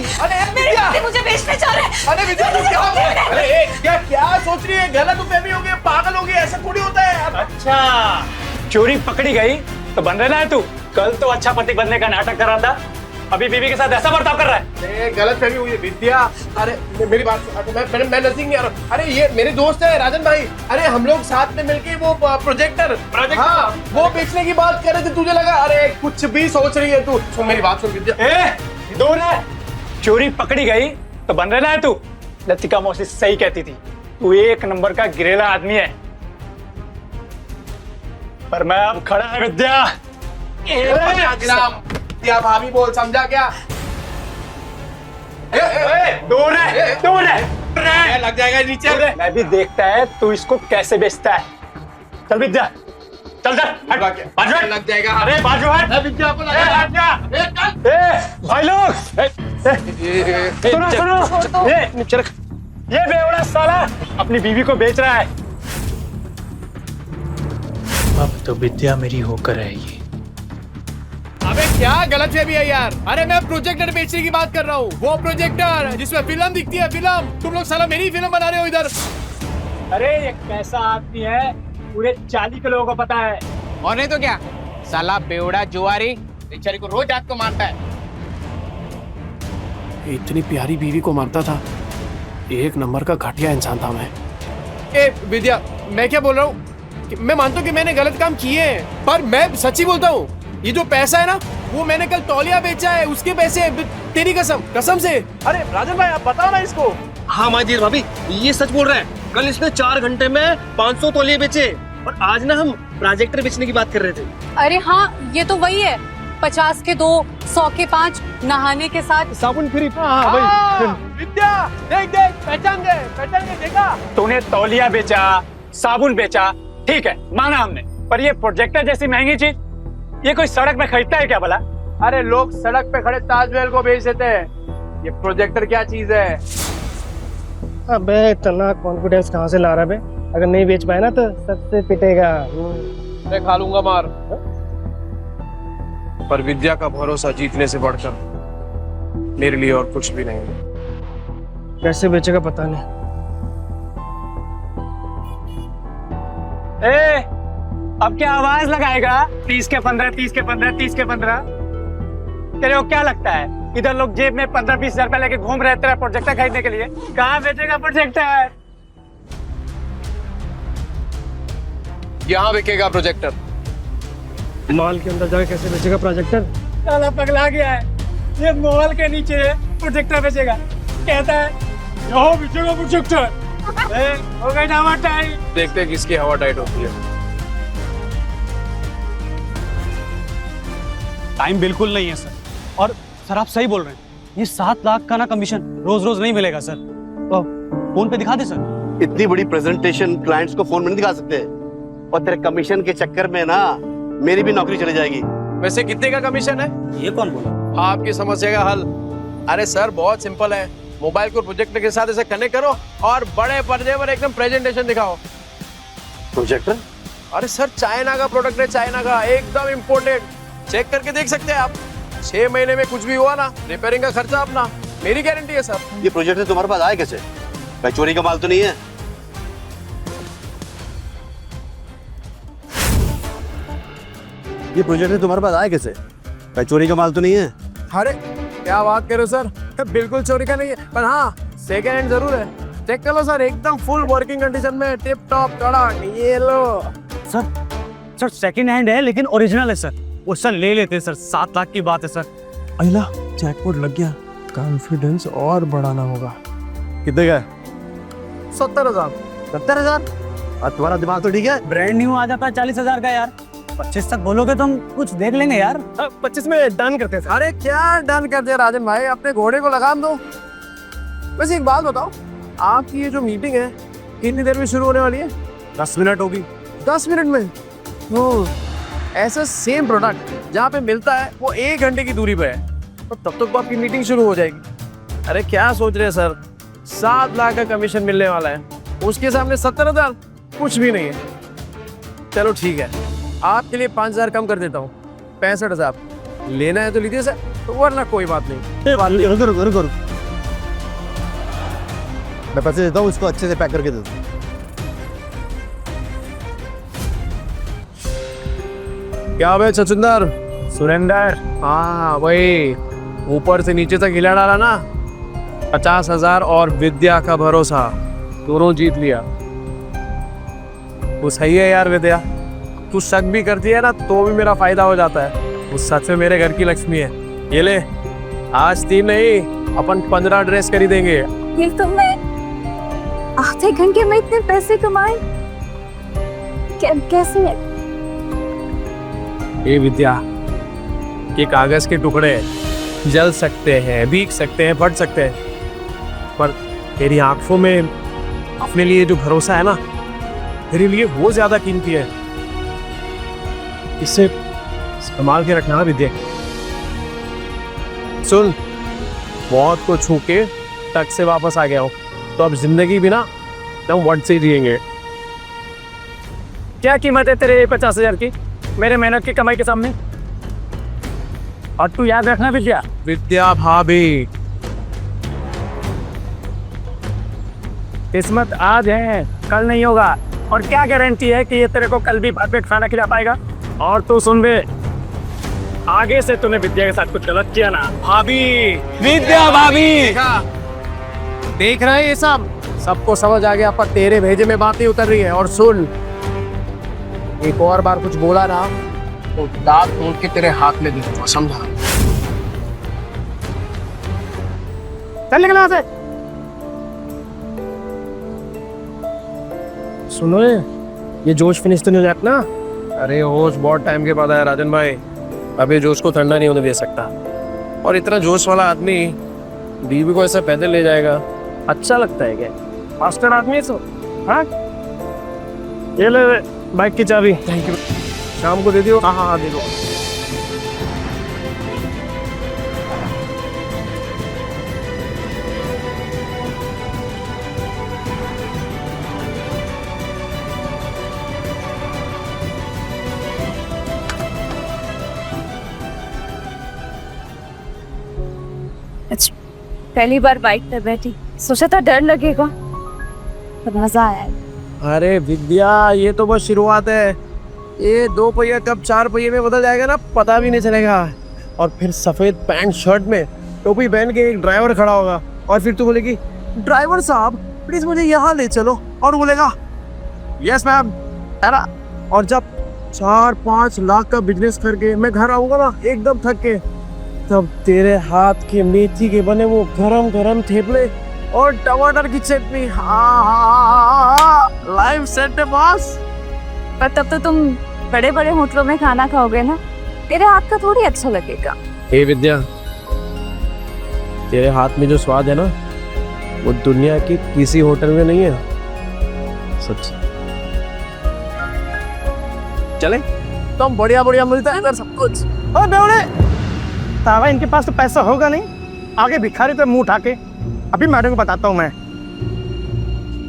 मेरे पति मुझे बेचने जा रहे हैं। अरे विद्या तुम क्या अरे क्या सोच रही है? गलतफहमी हो गई, पागल हो गई, ऐसा थोड़ी होता है। अच्छा, चोरी पकड़ी गई तो बन रहा है तू। कल तो अच्छा पति बनने का नाटक कर रहा था, अभी बीवी के साथ ऐसा बर्ताव कर रहा है। गलतफहमी हुई है विद्या। अरे मेरी बात मैं नजदीक नहीं आ रहा। अरे ये मेरे दोस्त है राजन भाई। अरे हम लोग साथ में मिलके वो प्रोजेक्टर हाँ वो बेचने की बात कर रहे थे। तुझे लगा अरे कुछ भी सोच रही है तू। सुन मेरी बात सुन विद्या। दूर है, चोरी पकड़ी गई तो बन रहा है तू। लतिका मौसी सही कहती थी, तू एक नंबर का गिरेला आदमी है। पर मैं अब खड़ा है विद्या। क्या भाभी बोल, समझा क्या? दूर है, लग जाएगा नीचे। मैं भी देखता है तू इसको कैसे बेचता है। चल विद्या, चल लग जाएगा। अरे बाजू हट विद्या को भाई लोग, सुनो ये बेवड़ा साला अपनी बीवी को बेच रहा है। अब तो विद्या मेरी होकर रहेगी। अबे क्या गलतफहमी है यार? अरे मैं प्रोजेक्टर बेचने की बात कर रहा हूँ। वो प्रोजेक्टर जिसमें फिल्म दिखती है, फिल्म। तुम लोग साला मेरी फिल्म बना रहे हो इधर। अरे ये कैसा आदमी है पूरे 40 के लोगों को पता है। और नहीं तो क्या, साला बेवड़ा जुआरी बेचारी को रोज रात को मारता है। इतनी प्यारी बीवी को मारता था। एक नंबर का घटिया इंसान था मैं। ए विद्या, मैं क्या बोल रहा हूँ? मैं मानता हूँ कि मैंने गलत काम किए हैं, पर मैं सच्ची बोलता हूँ। ये जो पैसा है ना, वो मैंने कल तौलिया बेचा है, उसके पैसे। तेरी कसम से। अरे राजन भाई आप बताओ ना इसको। हाँ माजीर भाभी ये सच बोल रहा है। कल इसने 4 घंटे में 500 तौलिए बेचे और आज ना हम प्रोजेक्टर बेचने की बात कर रहे थे। अरे हाँ ये तो वही है। 50 के 2, 100 के 5, नहाने के साथ साबुन फ्री। विद्या देख पहचान गए देखा। तूने तौलिया बेचा, साबुन बेचा, ठीक है माना हमने, पर ये प्रोजेक्टर जैसी महंगी चीज ये कोई सड़क पे खरीदता है क्या भला? अरे लोग सड़क पे खड़े ताजमहल को बेच देते हैं, ये प्रोजेक्टर क्या चीज है? अबे इतना कॉन्फिडेंस कहाँ से ला रहा है बे? अगर नहीं बेच पाए ना तो सबसे पिटेगा। मैं खा लूंगा मार। पर विद्या का भरोसा जीतने से बढ़कर मेरे लिए और कुछ भी नहीं है। कैसे बेचेगा पता नहीं। अब क्या आवाज लगाएगा? 30 के 15, 30 के 15, 30 के 15। तेरे को क्या लगता है इधर लोग जेब में 15-20 हजार रुपए लेके घूम रहे तेरा प्रोजेक्टर खरीदने के लिए? कहाँ बेचेगा प्रोजेक्टर? यहाँ बिकेगा प्रोजेक्टर। मॉल के अंदर जाके कैसे बेचेगा प्रोजेक्टर? साला पगला गया है, ये मॉल के नीचे प्रोजेक्टर बेचेगा। कहता है यहाँ बेचेगा प्रोजेक्टर। हो गई ना हवा टाइट। देखते हैं किसकी हवा टाइट होती है। टाइम बिल्कुल नहीं है सर। और सर आप सही बोल रहे हैं, ये 7 लाख का ना कमीशन रोज रोज नहीं मिलेगा सर। तो फोन पे दिखा दे सर। इतनी बड़ी प्रेजेंटेशन क्लाइंट्स को फोन में नहीं दिखा सकते, और तेरे कमीशन के चक्कर में ना मेरी भी नौकरी चली जाएगी। वैसे कितने का कमीशन है? ये कौन बोला? आपकी समस्या का हल। अरे सर बहुत सिंपल है। मोबाइल को प्रोजेक्टर के साथ ऐसे कनेक्ट करो और बड़े पर्दे पर एकदम प्रेजेंटेशन दिखाओ। प्रोजेक्टर? अरे सर चाइना का प्रोडक्ट है, चाइना का, एकदम इम्पोर्टेड। चेक करके देख सकते हैं आप। 6 महीने में कुछ भी हुआ ना, रिपेयरिंग का खर्चा अपना, मेरी गारंटी है सर। ये प्रोजेक्टर तुम्हारे पास आया कैसे? भाई चोरी का माल तो नहीं है? ये प्रोजेक्टर तुम्हारे पास आया कैसे? भाई चोरी का माल तो नहीं है? अरे क्या बात कर रहे हो सर, बिल्कुल चोरी का नहीं है, पर हाँ सेकेंड हैंड जरूर है। चेक कर लो सर, एकदम फुल वर्किंग कंडीशन में, टिप टॉप कड़क। ये लो सर सेकंड हैंड है लेकिन ओरिजिनल है सर। वो सर ले लेते हैं सर, 7 लाख की बात है सर। अहिला जैकपॉट लग गया। कॉन्फिडेंस और बढ़ाना होगा। कितने का? 70,000। 70,000? और तुम्हारा दिमाग तो ठीक है? ब्रांड न्यू आ जाता 40,000 का यार। 25 तक बोलोगे तो हम कुछ देख लेंगे यार। 25 में डन करते हैं। अरे क्या डन कर दिया राजन भाई, अपने घोड़े को लगाम दो। वैसे एक बात बताओ, आपकी ये जो मीटिंग है कितनी देर में शुरू होने वाली है? 10 मिनट होगी। 10 मिनट में? ऐसा सेम प्रोडक्ट जहाँ पे मिलता है वो 1 घंटे की दूरी पे है, तो तब तक तो आपकी मीटिंग शुरू हो जाएगी। अरे क्या सोच रहे हैं सर, 7 लाख का कमीशन मिलने वाला है, उसके सामने 70,000 कुछ भी नहीं है। चलो ठीक है, आपके लिए 5,000 कम कर देता हूँ, 65,000। लेना है तो लीजिए सर, वरना कोई बात नहीं। रुको। मैं पैसे देता हूँ, इसको अच्छे से पैक करके दे दो। क्या भाई छछुंदर? सुरेंदर। हाँ वही, ऊपर से नीचे तक हिला डाला ना। 50,000 और विद्या का भरोसा, दोनों जीत लिया। वो सही है यार विद्या, तू शक भी करती है ना तो भी मेरा फायदा हो जाता है। वो सच में मेरे घर की लक्ष्मी है। ये ले, आज 3 नहीं अपन 15 ड्रेस खरीदेंगे। ये तो मैं आधे घंटे में इतने पैसे कमाए, कैसे? ये विद्या, ये कागज के टुकड़े जल सकते हैं, भीग सकते हैं, फट सकते हैं, पर तेरी आंखों में अपने लिए जो भरोसा है ना, तेरे लिए वो ज्यादा कीमती है। इसे संभाल के रखना विद्या। सुन, मौत को छू के तक से वापस आ गया हूँ, तो अब जिंदगी भी ना हम वट से जिएंगे। क्या कीमत है तेरे 50,000 की मेरे मेहनत की कमाई के सामने? और तू याद रखना विद्या। विद्या भाभी, किस्मत आज है, कल नहीं होगा। और क्या गारंटी है कि ये तेरे को कल भी भरपेट खाना खिला पाएगा? और तू सुन बे, आगे से तूने विद्या के साथ कुछ गलत किया ना, भाभी, विद्या भाभी, देख रहे हैं ये सबको समझ आ गया, पर तेरे भेजे में बात नहीं उतर रही है। और सुन, एक और बार कुछ बोला ना तो दांत तोड़ के तेरे हाथ में दे दूंगा, समझा? चल निकल वहां से। सुनो, ये जोश फिनिश तो नहीं हो जाता ना? अरे होश बहुत टाइम के बाद आया राजन भाई, अभी जोश को ठंडा नहीं होने दे सकता। और इतना जोश वाला आदमी बीवी को ऐसे पैदल ले जाएगा, अच्छा लगता है क्या? मास्टर आदमी है सो। हाँ, ये ले बाइक की चाबी। Thank you. शाम को दे दियो। हाँ दे दो। पहली बार बाइक पे बैठी, सोचा था डर लगेगा, पर मजा आया। अरे विद्या, ये तो बस शुरुआत है। ये 2 पहिया कब 4 पहिए में बदल जाएगा ना, पता भी नहीं चलेगा। और फिर सफेद पैंट शर्ट में टोपी पहन के एक ड्राइवर खड़ा होगा, और फिर तू बोलेगी, ड्राइवर साहब प्लीज मुझे यहाँ ले चलो, और बोलेगा यस मैम। और जब 4-5 लाख का बिजनेस करके मैं घर आऊंगा ना एकदम थक के, तब तेरे हाथ के मेथी के बने वो गरम गरम थेपले और टमाटर की चटनी, लाइव सेट है बॉस। पर तब तो तुम बड़े बड़े होटलों में खाना खाओगे ना, तेरे हाथ का थोड़ी अच्छा लगेगा। हे विद्या, तेरे हाथ में जो स्वाद है ना, वो दुनिया की किसी होटल में नहीं है, सच। चले तो हम बढ़िया बढ़िया मिलता है इधर सब कुछ। ओ बेवड़े, तावा इनके पास तो पैसा होगा नहीं, आगे भिखारी पे मुंह उठा के। अभी मैडम को बताता हूँ मैं।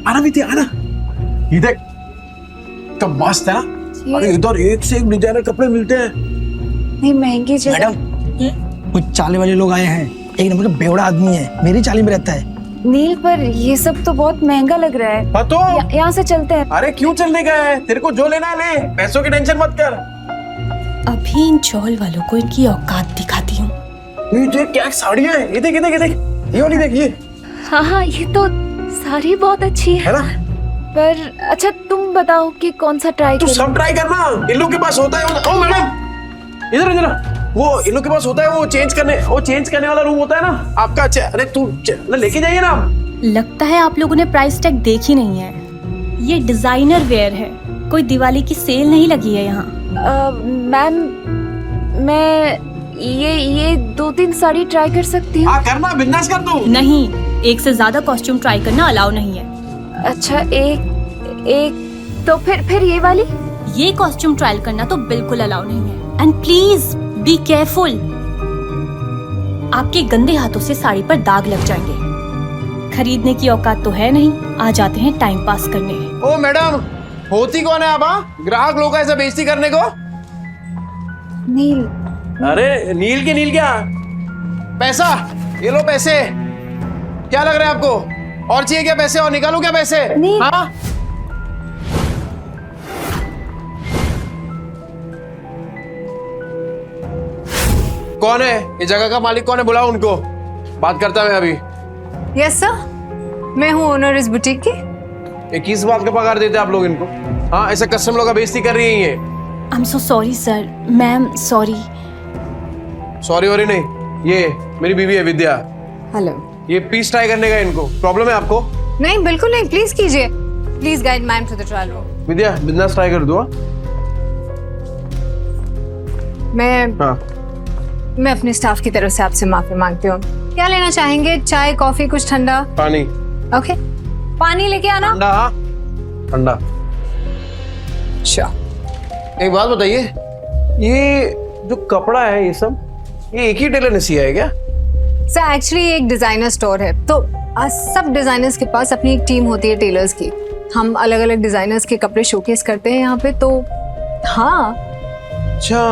आना विद्या, आना। ये देख, तो मस्त है ना? अरे इधर एक से एक डिजाइनर कपड़े मिलते हैं। नहीं महंगी जगह। मैडम, कुछ चाले वाले लोग आए हैं, एक नंबर का बेवड़ा आदमी है, मेरी चाली में रहता है। नील, पर ये सब तो बहुत महंगा लग रहा है। तो यहाँ से चलते हैं। अरे क्यों चलने का है? तेरे को जो लेना है ले, पैसों की टेंशन मत कर। अभी इन चौल वालों को इनकी औकात दिखाती हूँ। ये देख क्या साड़ियाँ हैं, ये देख, ये देख, ये देख, ये वाली देख, ये। हाँ, ये तो साड़ी बहुत अच्छी है ना? पर अच्छा तुम बताओ कि कौन सा ट्राई तू सब ट्राई करना, इन लोग के पास होता है। ओ मैडम, इधर इधर, वो इन लोग के पास होता है, वो चेंज करने वाला रूम होता है ना आपका। अरे तू लेके जाइए ना। लगता है आप लोगों ने प्राइस टैग देखी नहीं है। ये डिजाइनर वेयर है, कोई दिवाली की सेल नहीं लगी है यहाँ। मैम, मैं ये 2-3 साड़ी ट्राई कर सकती हूँ? हाँ करना, बिजनेस कर तू। नहीं, एक से ज्यादा कॉस्ट्यूम ट्राई करना अलाउ नहीं है। अच्छा, एक तो फिर ये वाली? ये कॉस्ट्यूम ट्रायल करना तो बिल्कुल अलाउ नहीं है। एंड प्लीज बी केयरफुल, आपके गंदे हाथों से साड़ी पर दाग लग जाएंगे। खरीदने की औकात तो है नहीं, आ जाते हैं टाइम पास करने। ओ मैडम, होती कौन है आप? ग्राहक लोग ऐसे बेइज्जती करने को? नील। अरे नील के नील क्या? पैसा, ये लो पैसे। क्या लग रहा है आपको? और चाहिए क्या पैसे? और निकालो क्या पैसे? हाँ? कौन है ये जगह का मालिक? कौन है? बुलाओ उनको, बात करता मैं अभी। यस सर, मैं हूँ ओनर इस बुटीक की। 21 बात का पगार देते आप लोग इनको? हाँ, ऐसे कस्टमर लोग का बेइज्जती कर रही है ये। I am so sorry sir. Ma'am sorry. Sorry worry नहीं, ये मेरी बीवी है विद्या। हेलो। ये पीस ट्राई करने का इनको प्रॉब्लम है आपको? नहीं बिल्कुल नहीं, प्लीज कीजिए। Please guide ma'am to the trial room. Vidya business try कर दो। मैं अपने स्टाफ की तरफ से आपसे माफी मांगती हूँ। क्या लेना चाहेंगे? चाय, कॉफी, कुछ ठंडा? पानी। ओके, पानी लेके आना। ठंडा? ठंडा। एक बात बताइए, ये जो कपड़ा है ये सब, ये एक ही टेलर ने सिया है क्या? सर एक्चुअली एक डिजाइनर स्टोर है, तो सब डिजाइनर्स के पास अपनी एक टीम होती है टेलर्स की। हम अलग अलग डिजाइनर्स के कपड़े शोकेस करते हैं यहाँ पे। तो हाँ। अच्छा,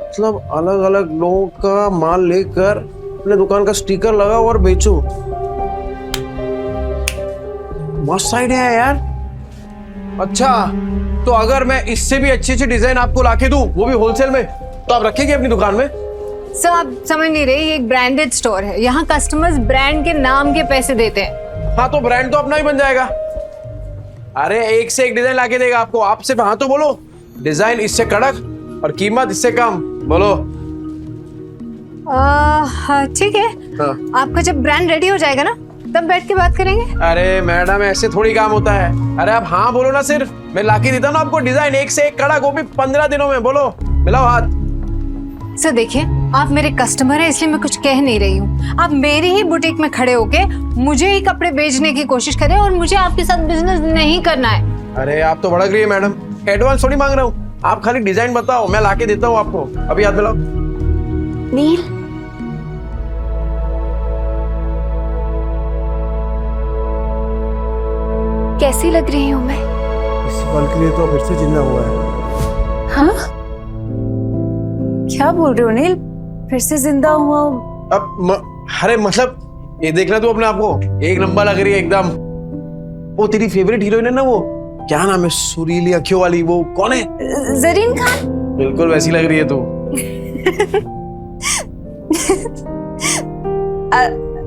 मतलब अलग अलग लोगों का माल लेकर अपने दुकान का स्टिकर लगाओ और बेचो। मस्त आइडिया है यार। अच्छा, तो अगर मैं इससे भी अच्छी अच्छी डिजाइन आपको लाके दूं, वो भी होलसेल में, तो आप रखेंगे अपनी दुकान में? सर आप समझ नहीं रहे, ये एक ब्रांडेड स्टोर है। यहाँ कस्टमर्स ब्रांड के नाम के पैसे देते हैं। हाँ, तो ब्रांड तो अपना ही बन जाएगा। अरे एक से एक डिजाइन लाके देगा आपको। आप सिर्फ हाँ तो बोलो, डिजाइन इससे कड़क और कीमत इससे कम। बोलो। ठीक है। हाँ। आपका जब ब्रांड रेडी हो जाएगा ना, तब बैठ के बात करेंगे। अरे मैडम, ऐसे थोड़ी काम होता है। अरे आप हाँ बोलो ना, सिर्फ मैं लाके देता हूँ ना आपको डिजाइन एक से एक कड़क, वो भी 15 दिनों में। बोलो, मिलाओ हाथ। सर देखिए, आप मेरे कस्टमर हैं, इसलिए मैं कुछ कह नहीं रही हूँ। आप मेरी ही बुटीक में खड़े होके मुझे ही कपड़े बेचने की कोशिश करें और मुझे आपके साथ बिजनेस नहीं करना है। अरे आप तो भड़क रही है मैडम। एडवांस थोड़ी मांग रहा हूँ, आप खाली डिजाइन बताओ, मैं लाके देता हूँ आपको। अभी हाथ मिलाओ। नील, कैसी लग रही हूँ मैं? इस पल के लिए तो फिर से जिंदा हुआ है। हाँ? क्या बोल रहे हो नील? फिर से जिंदा हुआ हूँ? अरे मतलब ये देखना तू अपने आप को, एक नंबर लग रही है एकदम। वो तेरी फेवरेट हीरोइन है ना, वो क्या नाम है, सुरीली अखियों वाली, वो कौन है? जरीन खान। बिल्कुल वैसी लग रही है तू।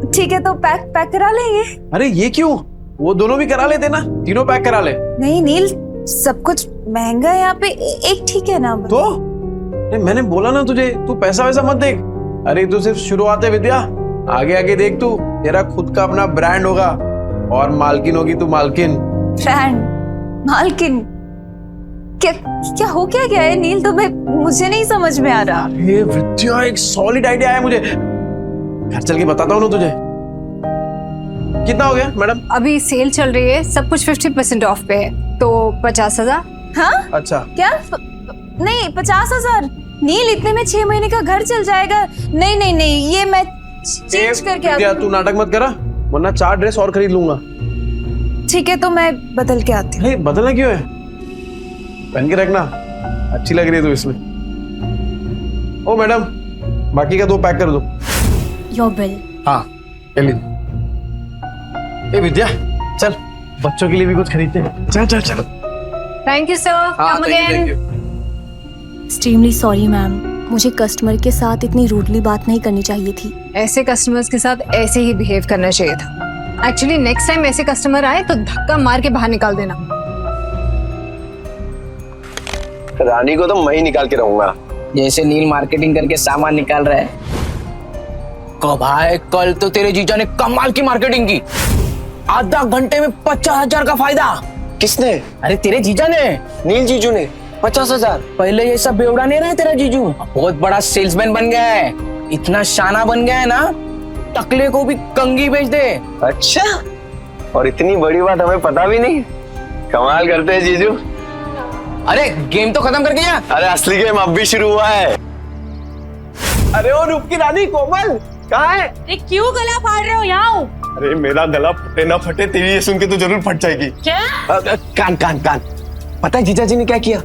ठीक है, तो पैक करा लेंगे। अरे ये क्यों? वो दोनों भी करा लेते ना, तीनों पैक करा ले। नहीं नील, सब कुछ महंगा है यहाँ पे, एक ठीक है ना? तो नहीं, मैंने बोला ना तुझे, तू पैसा वैसा मत देख। अरे तू सिर्फ शुरुआत है विद्या, आगे आगे देख तू, तेरा खुद का अपना ब्रांड होगा और मालकिन होगी तू, मालकिन। ब्रांड? मालकिन? क्या क्या हो क्या गया है नील? तो मुझे नहीं समझ में आ रहा। ये विद्या, एक सॉलिड आइडिया है मुझे। घर चल के बताता हूँ ना तुझे। कितना हो गया मैडम? अभी सेल चल रही है, सब कुछ 50% ऑफ पे है, तो 50,000। हाँ? अच्छा। क्या? नहीं 50,000 नील, इतने में 6 महीने का घर चल जाएगा। नहीं नहीं नहीं, ये मैं चेंज करके विद्या, तू नाटक मत करा, वरना 4 ड्रेस और खरीद लूंगा। ठीक है, तो मैं बदल के आती हूँ। नहीं बदलना क्यों है, पहन के रखना, अच्छी लग रही है तू इसमें। ओ मैडम, बाकी का 2 पैक कर दो। Your bill. हाँ ले। ए विद्या, चल बच्चों के लिए भी कुछ खरीदते हैं। चल चल चल। Thank you sir, come again. Extremely sorry ma'am, मुझे कस्टमर के साथ इतनी रूडली बात नहीं करनी चाहिए थी। ऐसे कस्टमर्स के साथ ऐसे ही बिहेव करना चाहिए था। एक्चुअली नेक्स्ट टाइम ऐसे कस्टमर आए तो धक्का मार के बाहर निकाल देना। रानी को तो मैं ही निकाल के रहूंगा, जैसे नील मार्केटिंग करके सामान निकाल रहा है। भाई कल तो तेरे जीजा ने कमाल की मार्केटिंग की, आधा घंटे में 50,000 का फायदा। किसने? अरे तेरे जीजा ने, नील जीजू ने। 50,000? पहले ये सब बेवड़ा नहीं रहा तेरा जीजू, बहुत बड़ा सेल्समैन बन गया है, इतना शाना बन गया है ना, टकले को भी कंगी बेच दे। अच्छा, और इतनी बड़ी बात हमें पता भी नहीं। कमाल करते हैं जीजू। अरे गेम तो खत्म करके जा। अरे असली गेम अब भी शुरू हुआ है। अरे ओ रूप की रानी कोमल कहाँ है? अरे क्यों गला फाड़ रहे हो? यहाँ अरे मेरा गला फटे ना फटे, तेरी ये सुन के तो जरूर फट जाएगी। क्या? कान कान कान, पता है जीजा जी ने क्या किया?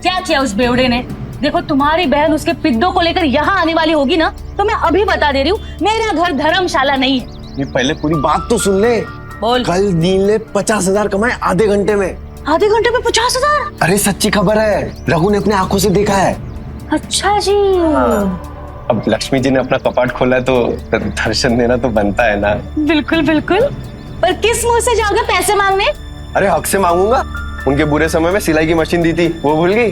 क्या किया उस बेवड़े ने? देखो तुम्हारी बहन उसके पिद्दों को लेकर यहाँ आने वाली होगी ना, तो मैं अभी बता दे रही हूँ, मेरा घर धर्मशाला नहीं है। ये पहले पूरी बात तो सुन ले। बोल। कल नील ने 50,000 कमाए आधे घंटे में। आधे घंटे में 50,000? अरे सच्ची खबर है, रघु ने अपने आंखों से देखा है। अच्छा जी। अब लक्ष्मी जी ने अपना कपाट खोला है तो दर्शन देना तो बनता है ना। बिल्कुल बिल्कुल, पर किस मुंह से जाओगे पैसे मांगने? अरे हक से मांगूंगा। उनके बुरे समय में सिलाई की मशीन दी थी, वो भूल गई?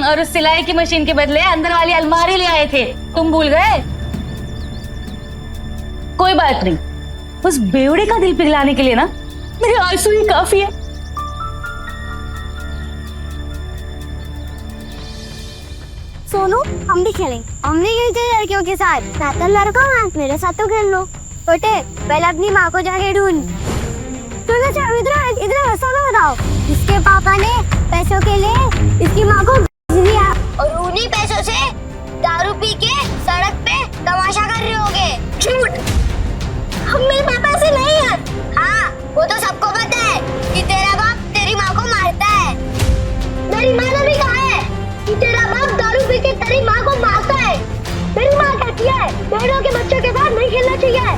और उस सिलाई की मशीन के बदले अंदर वाली अलमारी ले आए थे, तुम भूल गए? कोई बात नहीं, उस बेवड़े का दिल पिघलाने के लिए ना मेरे आंसू ही काफी है। सोनू, हम भी खेलेंगे। हम भी खेलते लड़कियों के साथ। मैं तो लड़का हूँ, मेरे साथ तो खेल लो। छोटे, पहले अपनी माँ को जाके ढूंढ। इधर सोनू बताओ। इसके पापा ने पैसों के लिए इसकी माँ को भेज दिया और उन्हीं पैसों से दारू पी के सड़क पे तमाशा कर रहे होगे। झूठ। हम मेरे पापा ऐसे नहीं है। हाँ, वो तो सबको पता है कि तेरा बाप तेरी माँ को मारता है। मेरी माँ ने भी कहा है कि तेरा बाप दारू पी के तेरी माँ को मारता है। मेरी माँ कहती है बेड़ों के बच्चों के साथ नहीं खेलना चाहिए।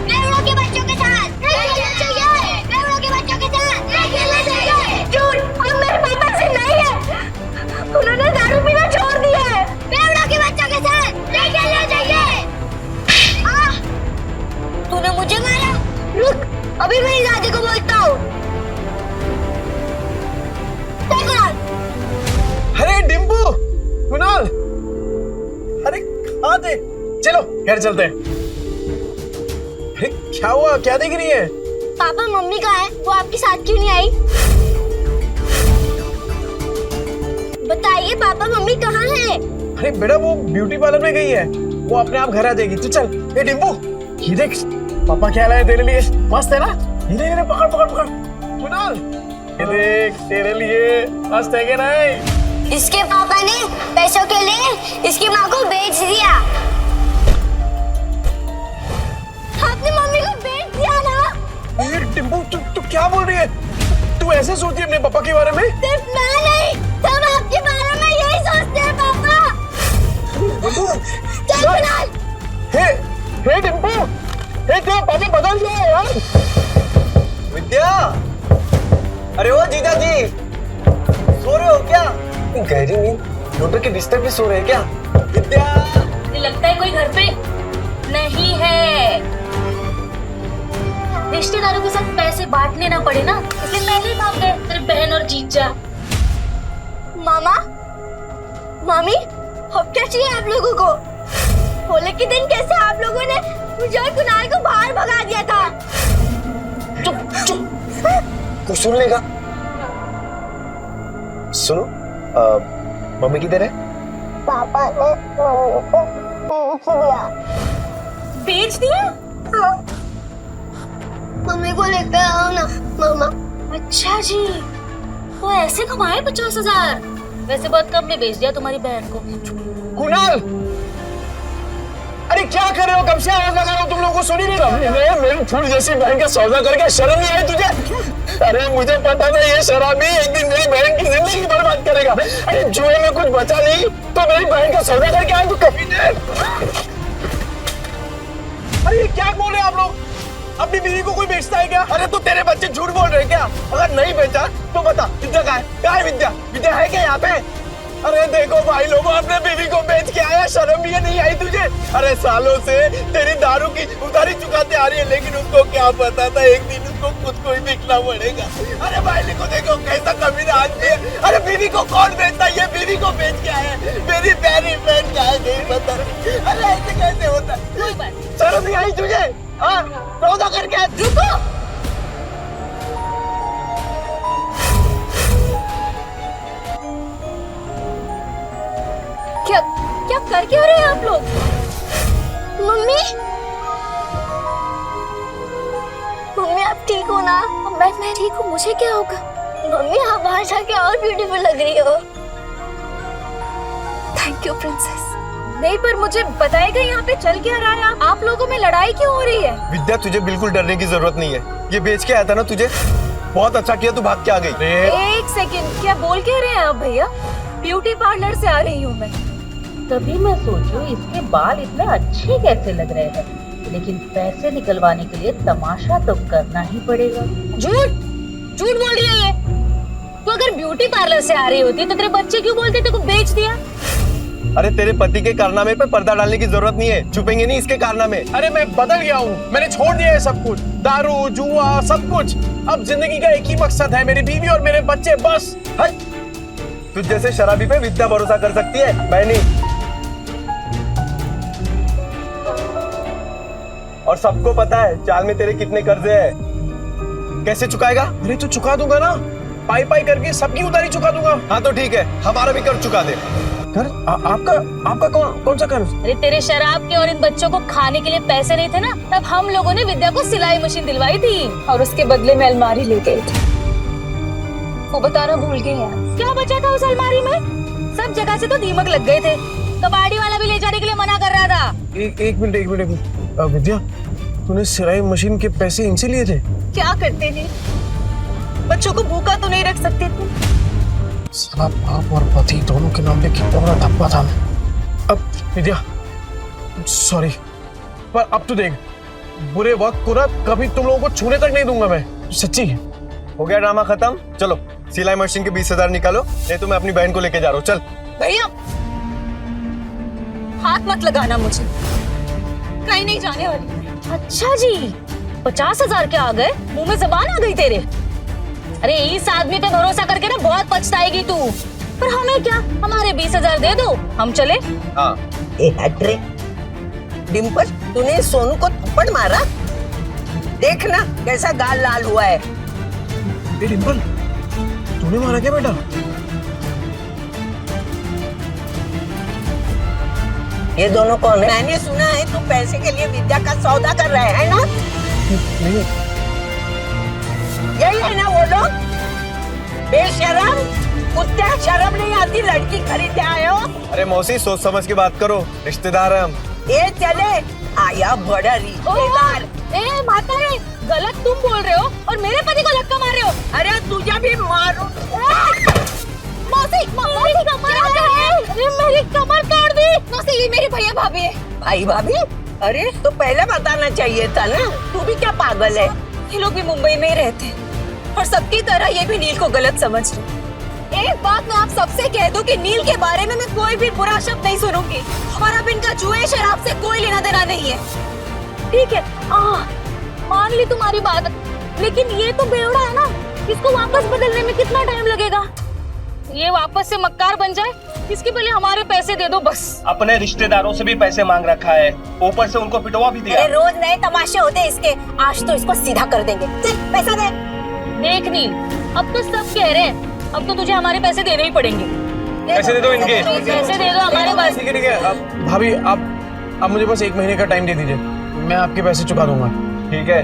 बेड़ों के बच्चों के साथ नहीं खेलना चाहिए। बेड़ों के बच्चों के साथ नहीं खेलना चाहिए। झूठ। हम मेरे पापा से नहीं है, उन्होंने दारू पीना छोड़ दिया है। बेड़ों के बच्चों के साथ नहीं खेलना चाहिए। तूने मुझे मारा? रुक, अभी मेरी दादी को बोलता हूँ। अरे डिम्पू, कुणाल, अरे कहाँ थे? चलो घर चलते हैं। अरे क्या हुआ, क्या देख रही है? पापा मम्मी कहाँ है? वो आपके साथ क्यों नहीं आई? बताइए पापा मम्मी कहाँ है? अरे बेटा वो ब्यूटी पार्लर में गई है, वो अपने आप घर आ जाएगी। तू चल। ए डिम्पू, ये देख पापा क्या लाए तेरे लिए, मस्त है ना? ये पकड़ पकड़ पकड़। कुणाल, ये देख तेरे लिए मस्त है क्या नहीं? इसके पापा ने पैसों के लिए इसकी माँ को बेच दिया। आपने मम्मी को बेच दिया ना? ये डिम्पू तू क्या बोल रही है? तू ऐसे सोचती है अपने पापा के बारे में? सिर्फ मैं नहीं, सब आपके बारे में यही सोचते हैं पापा। चल कुणाल। हे डिम्पू, हे तेरा पापा बदल गया है यार। विद्या, अरे ओ जीजा जी, सो रहे हो क्या? गहरी नींद, डॉक्टर के बिस्तर पे सो रहे हैं क्या? विद्या, मुझे लगता है कोई घर पे नहीं है। रिश्तेदारों के साथ पैसे बांटने ना पड़े ना, इसलिए पहले ही भाग गए तेरे बहन और जीजा। मामा, मामी, अब क्या चाहिए आप लोगों को? होली के दिन कैसे आप लोगों ने मुझे और कुणाल को बाहर भगा दिया था? चुप, कुछ सुन लेगा। सुनो, मम्मी किधर है? पापा ने मम्मी को बेच दिया। बेच दिया? हाँ। मम्मी को लेकर आओ ना मामा। अच्छा जी, वो ऐसे कमाए 50,000? वैसे बहुत कम में बेच दिया तुम्हारी बहन को। कुणाल, अरे क्या कर रहे हो? कब से आवाज लगा रहा हूं, तुम लोगों को सुन ही नहीं रहा? मेरी फूल जैसी बहन का सौदा करके शर्म नहीं आई तुझे? अरे मुझे पता था ये शराबी एक दिन मेरी बहन की जिंदगी बर्बाद करेगा। अरे जुए में कुछ बचा नहीं तो मेरी बहन का सौदा करके आए तो कभी नहीं। अरे ये क्या बोल रहे हैं आप लोग? अपनी बीवी को कोई बेचता है क्या? अरे तो तेरे बच्चे झूठ बोल रहे हैं क्या? अगर नहीं बेचा तो बता, विद्या कहाँ है? कहाँ है विद्या? विद्या है क्या यहाँ पे? अरे देखो भाई लोगों, अपने बीवी को बेच के आया, शर्म भी नहीं आई तुझे? अरे सालों से तेरी दारू की उधारी चुकाते आ रही है, लेकिन उसको क्या पता था एक दिन उसको खुद को ही बिकना पड़ेगा। अरे भाई को देखो कैसा कमीना आदमी है। अरे बीवी को कौन बेचता है? ये बीवी को बेच के आया, मेरी प्यारी बहन कहाँ गई पता नहीं। अरे ऐसे कैसे होता है? शर्म नहीं आई तुझे? हाँ, सौदा करके रुको। क्या क्या कर क्या रहे हैं आप लोग? मम्मी, मम्मी आप ठीक हो ना? मैं ठीक हूँ, मुझे क्या होगा? मम्मी आप बाहर जाके और ब्यूटीफुल लग रही हो। Thank you princess. नहीं, पर मुझे बताएगा यहाँ पे चल क्या रहा है? आप लोगों में लड़ाई क्यों हो रही है? विद्या, तुझे बिल्कुल डरने की जरूरत नहीं है। ये बेच के आया था ना तुझे, बहुत अच्छा किया तू भाग के आ गई। एक सेकंड, क्या बोल के रहे हैं आप भैया? ब्यूटी पार्लर से आ रही हूँ मैं। तभी मैं सोचूं इसके बाल इतने अच्छे कैसे लग रहे हैं, लेकिन पैसे निकलवाने के लिए तमाशा तो करना ही पड़ेगा। झूठ झूठ बोल रही है ये। तो अगर ब्यूटी पार्लर से आ रही होती तो तेरे बच्चे क्यों बोलते तेरे को बेच दिया? अरे तेरे पति के कारनामे पे पर्दा डालने की जरूरत नहीं है, छुपेंगे नहीं इसके कारनामे। अरे मैं बदल गया हूँ, मैंने छोड़ दिया है सब कुछ, दारू जुआ सब कुछ। अब जिंदगी का एक ही मकसद है, मेरी बीवी और मेरे बच्चे, बस। तुझ जैसे शराबी पे विद्या भरोसा कर सकती है, मैं नहीं। और सबको पता है चाल में तेरे कितने कर्जे हैं। कैसे चुकाएगा? अरे तो चुका दूंगा ना, पाई पाई करके सबकी उधारी चुका दूंगा। हाँ तो ठीक है, हमारा भी कर्ज चुका दे। कर आपका कौन सा कर्ज? अरे तेरे शराब के और इन बच्चों को खाने के लिए पैसे नहीं थे ना, तब हम लोगों ने विद्या को सिलाई मशीन दिलवाई थी और उसके बदले में अलमारी ले गए थे। वो बताना भूल गए हैं। क्या बचा था उस अलमारी में? सब जगह से तो दीमक लग गए थे, कबाड़ी वाला भी ले जाने के लिए मना कर रहा था। एक मिनट विद्या, तूने सिलाई मशीन के पैसे इनसे लिए थे? क्या करते थे? बच्चों को भूखा तो नहीं रख सकते थे। साला बाप और पति दोनों के नाम पे कितना बड़ा धब्बा था मैं। अब विद्या सॉरी, पर अब तो देख, बुरे वक्त को ना कभी तुम लोगों को छूने तक नहीं दूंगा मैं, सच्ची। हो गया ड्रामा खत्म, चलो सिलाई मशीन के 20,000 निकालो, नहीं तो मैं अपनी बहन को लेके जा रहा हूँ। चल भैया हाथ मत लगाना मुझे, कहीं नहीं जाने वाली। अच्छा जी, 50,000 के आ गए, मुंह में जबान आ गई तेरे। अरे इस आदमी पे भरोसा करके ना बहुत पछताएगी तू। पर हमें क्या, हमारे 20,000 दे दो, हम चले। हाँ। डिम्पल, तूने सोनू को थप्पड़ मारा? देखना कैसा गाल लाल हुआ है। डिम्पल, तूने मारा क्या बेटा? ये दोनों कौन है? मैंने सुना है तू पैसे के लिए विद्या का सौदा कर रहे है ना? नहीं। यही है ना वो लोग? बेशरम, कुत्ते, शर्म नहीं आती, लड़की खरीदे आए हो? अरे मौसी, सोच समझ के बात करो, रिश्तेदार है हम। ये चले आया बड़ा रिश्तेदार। ए माता रे, गलत तुम बोल रहे हो और मेरे पति को धक्का मार रहे हो। अरे तुझे भी मारूं। मौसी, मेरी कमर काट दी। मौसी, ये मेरे भैया भाभी है। भाई भाभी? अरे तो पहले बताना चाहिए था ना, तू भी क्या पागल है? ये लोग भी मुंबई में ही रहते हैं और सबकी तरह ये भी नील को गलत समझ रहे। एक बात मैं आप सबसे कह दूं कि नील के बारे में मैं कोई भी बुरा शब्द नहीं सुनूंगी और अब इनका जुए शराब से कोई लेना देना नहीं है, ठीक है? मान ली तुम्हारी बात, लेकिन ये तो बेवड़ा है ना, इसको वापस बदलने में कितना टाइम लगेगा? ये वापस से मक्कार बन जाए, इसके पहले हमारे पैसे दे दो बस। अपने रिश्तेदारों से भी पैसे मांग रखा है, ऊपर से उनको पिटवा भी दिया। अरे रोज नए तमाशे होते हैं इसके, आज तो इसको सीधा कर देंगे। चल पैसा दे। देख नील, अब तो सब कह रहे हैं, अब तो तुझे हमारे पैसे देने ही पड़ेंगे। पैसे दे दो इनके। पैसे दे दो हमारे पास। ठीक है। अब भाभी, आप मुझे बस 1 महीने का टाइम दे दीजिए, मैं आपके पैसे चुका दूंगा। ठीक है,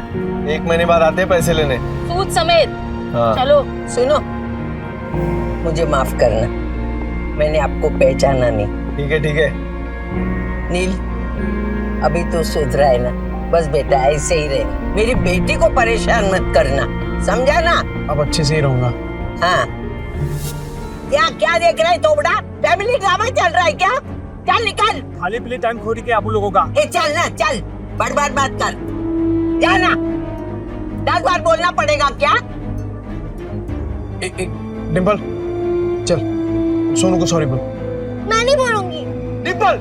1 महीने बाद आते हैं पैसे लेने, सूद समेत। हाँ। चलो। सुनो, मुझे माफ करना, मैंने आपको पहचाना नहीं। ठीक है। नील, अभी तो सुधरा है ना, बस बेटा ऐसे ही रहे, मेरी बेटी को परेशान मत करना, समझा ना? अब अच्छे से ही रहूंगा। हाँ। क्या देख रहा है तोबड़ा? फैमिली ड्रामा चल रहा है क्या? चल निकल। खाली पीली टाइम खो रही है आप लोगों का। चल ना, चल, बर्बाद बात कर, जाना। 10 बार बोलना पड़ेगा क्या? एक डिम्पल, चल सोनू को सॉरी बोल। मैं नहीं बोलूंगी। डिम्पल,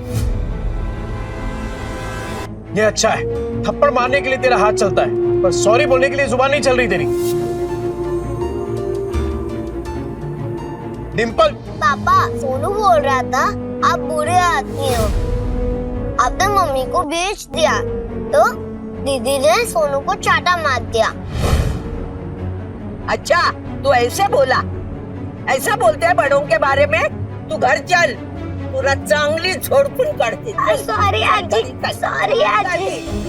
ये अच्छा है, थप्पड़ मारने के लिए तेरा हाथ चलता है, पर सॉरी बोलने के लिए जुबान नहीं चल रही तेरी। डिम्पल। पापा, सोनू बोल रहा था आप बुरे आदमी हो, आपने मम्मी को बेच दिया, तो दीदी ने सोनू को चाटा मार दिया। अच्छा, तू ऐसे बोला? ऐसा बोलते हैं बड़ों के बारे में? तू घर चल, पूरा चांगली झोड़पून करते। सॉरी आजी, सॉरी आजी।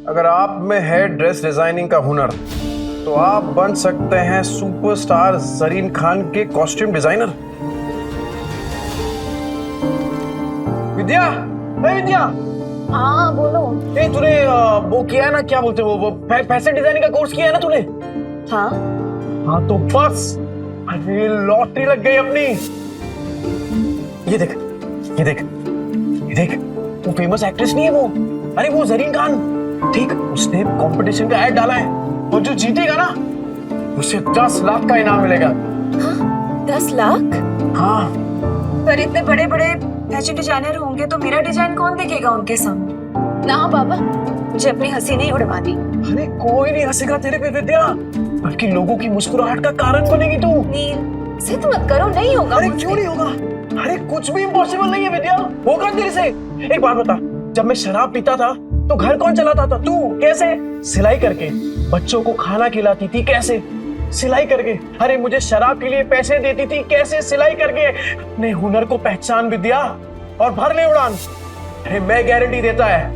अगर आप में है ड्रेस डिजाइनिंग का हुनर, तो आप बन सकते हैं सुपरस्टार जरीन खान के कॉस्ट्यूम डिजाइनर। विद्या, विद्या, हाँ बोलो। ए तूने वो किया है ना, क्या बोलते हैं वो फैशन डिजाइनिंग का कोर्स किया है ना तूने? हाँ हाँ तो बस अरे लॉटरी लग गई अपनी। ये देख ये देख ये देख, वो फेमस एक्ट्रेस नहीं है वो, अरे वो जरीन खान, ठीक, उसने कंपटीशन का ऐड डाला है और जो जीतेगा ना उसे 10 लाख का इनाम मिलेगा। हाँ 10 लाख? हाँ पर इतने बड़े बड़े फैशन डिजाइनर होंगे तो मेरा डिजाइन कौन देखेगा उनके सामने? ना बाबा, मुझे अपनी हंसी नहीं उड़वानी। अरे कोई नहीं हंसेगा तेरे पे विद्या, बल्कि लोगों की मुस्कुराहट का कारण बनेगी तू। नील जिद मत करो, नहीं होगा। अरे क्यों नहीं होगा? अरे कुछ भी इम्पॉसिबल नहीं है विद्या, होगा तेरे से। एक बात बता, जब मैं शराब पीता था तो घर कौन चलाता था? तू। कैसे? सिलाई करके। बच्चों को खाना खिलाती थी कैसे? सिलाई करके। अरे मुझे शराब के लिए पैसे देती थी कैसे? सिलाई करके। अपने हुनर को पहचान विद्या और भर ले उड़ान। अरे मैं गारंटी देता है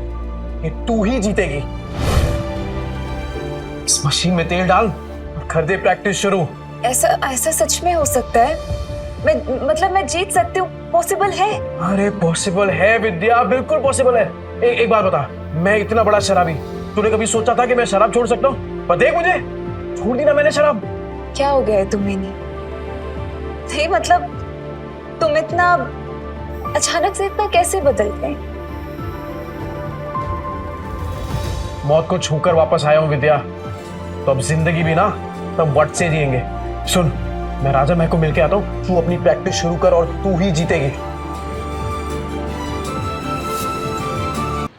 कि तू ही जीतेगी। इस मशीन में तेल डाल और कर दे प्रैक्टिस शुरू। ऐसा सच में हो सकता है? मैं जीत सकती हूँ? पॉसिबल है? अरे पॉसिबल है विद्या, बिल्कुल पॉसिबल है। एक बात बता, मैं इतना बड़ा शराबी, तूने कभी सोचा था कि मैं शराब छोड़ सकता हूँ? पर देख मुझे, छोड़ दी ना मैंने शराब। क्या हो गया है तुम्हें? नहीं मतलब तुम इतना अचानक से इतना कैसे बदल गए? मौत को छूकर वापस आया हूँ विद्या, तो अब जिंदगी भी ना तब वट से जिएंगे। सुन, मैं राजन भाई को मिलके आता हूँ, तू अपनी प्रैक्टिस शुरू कर और तू ही जीतेगी।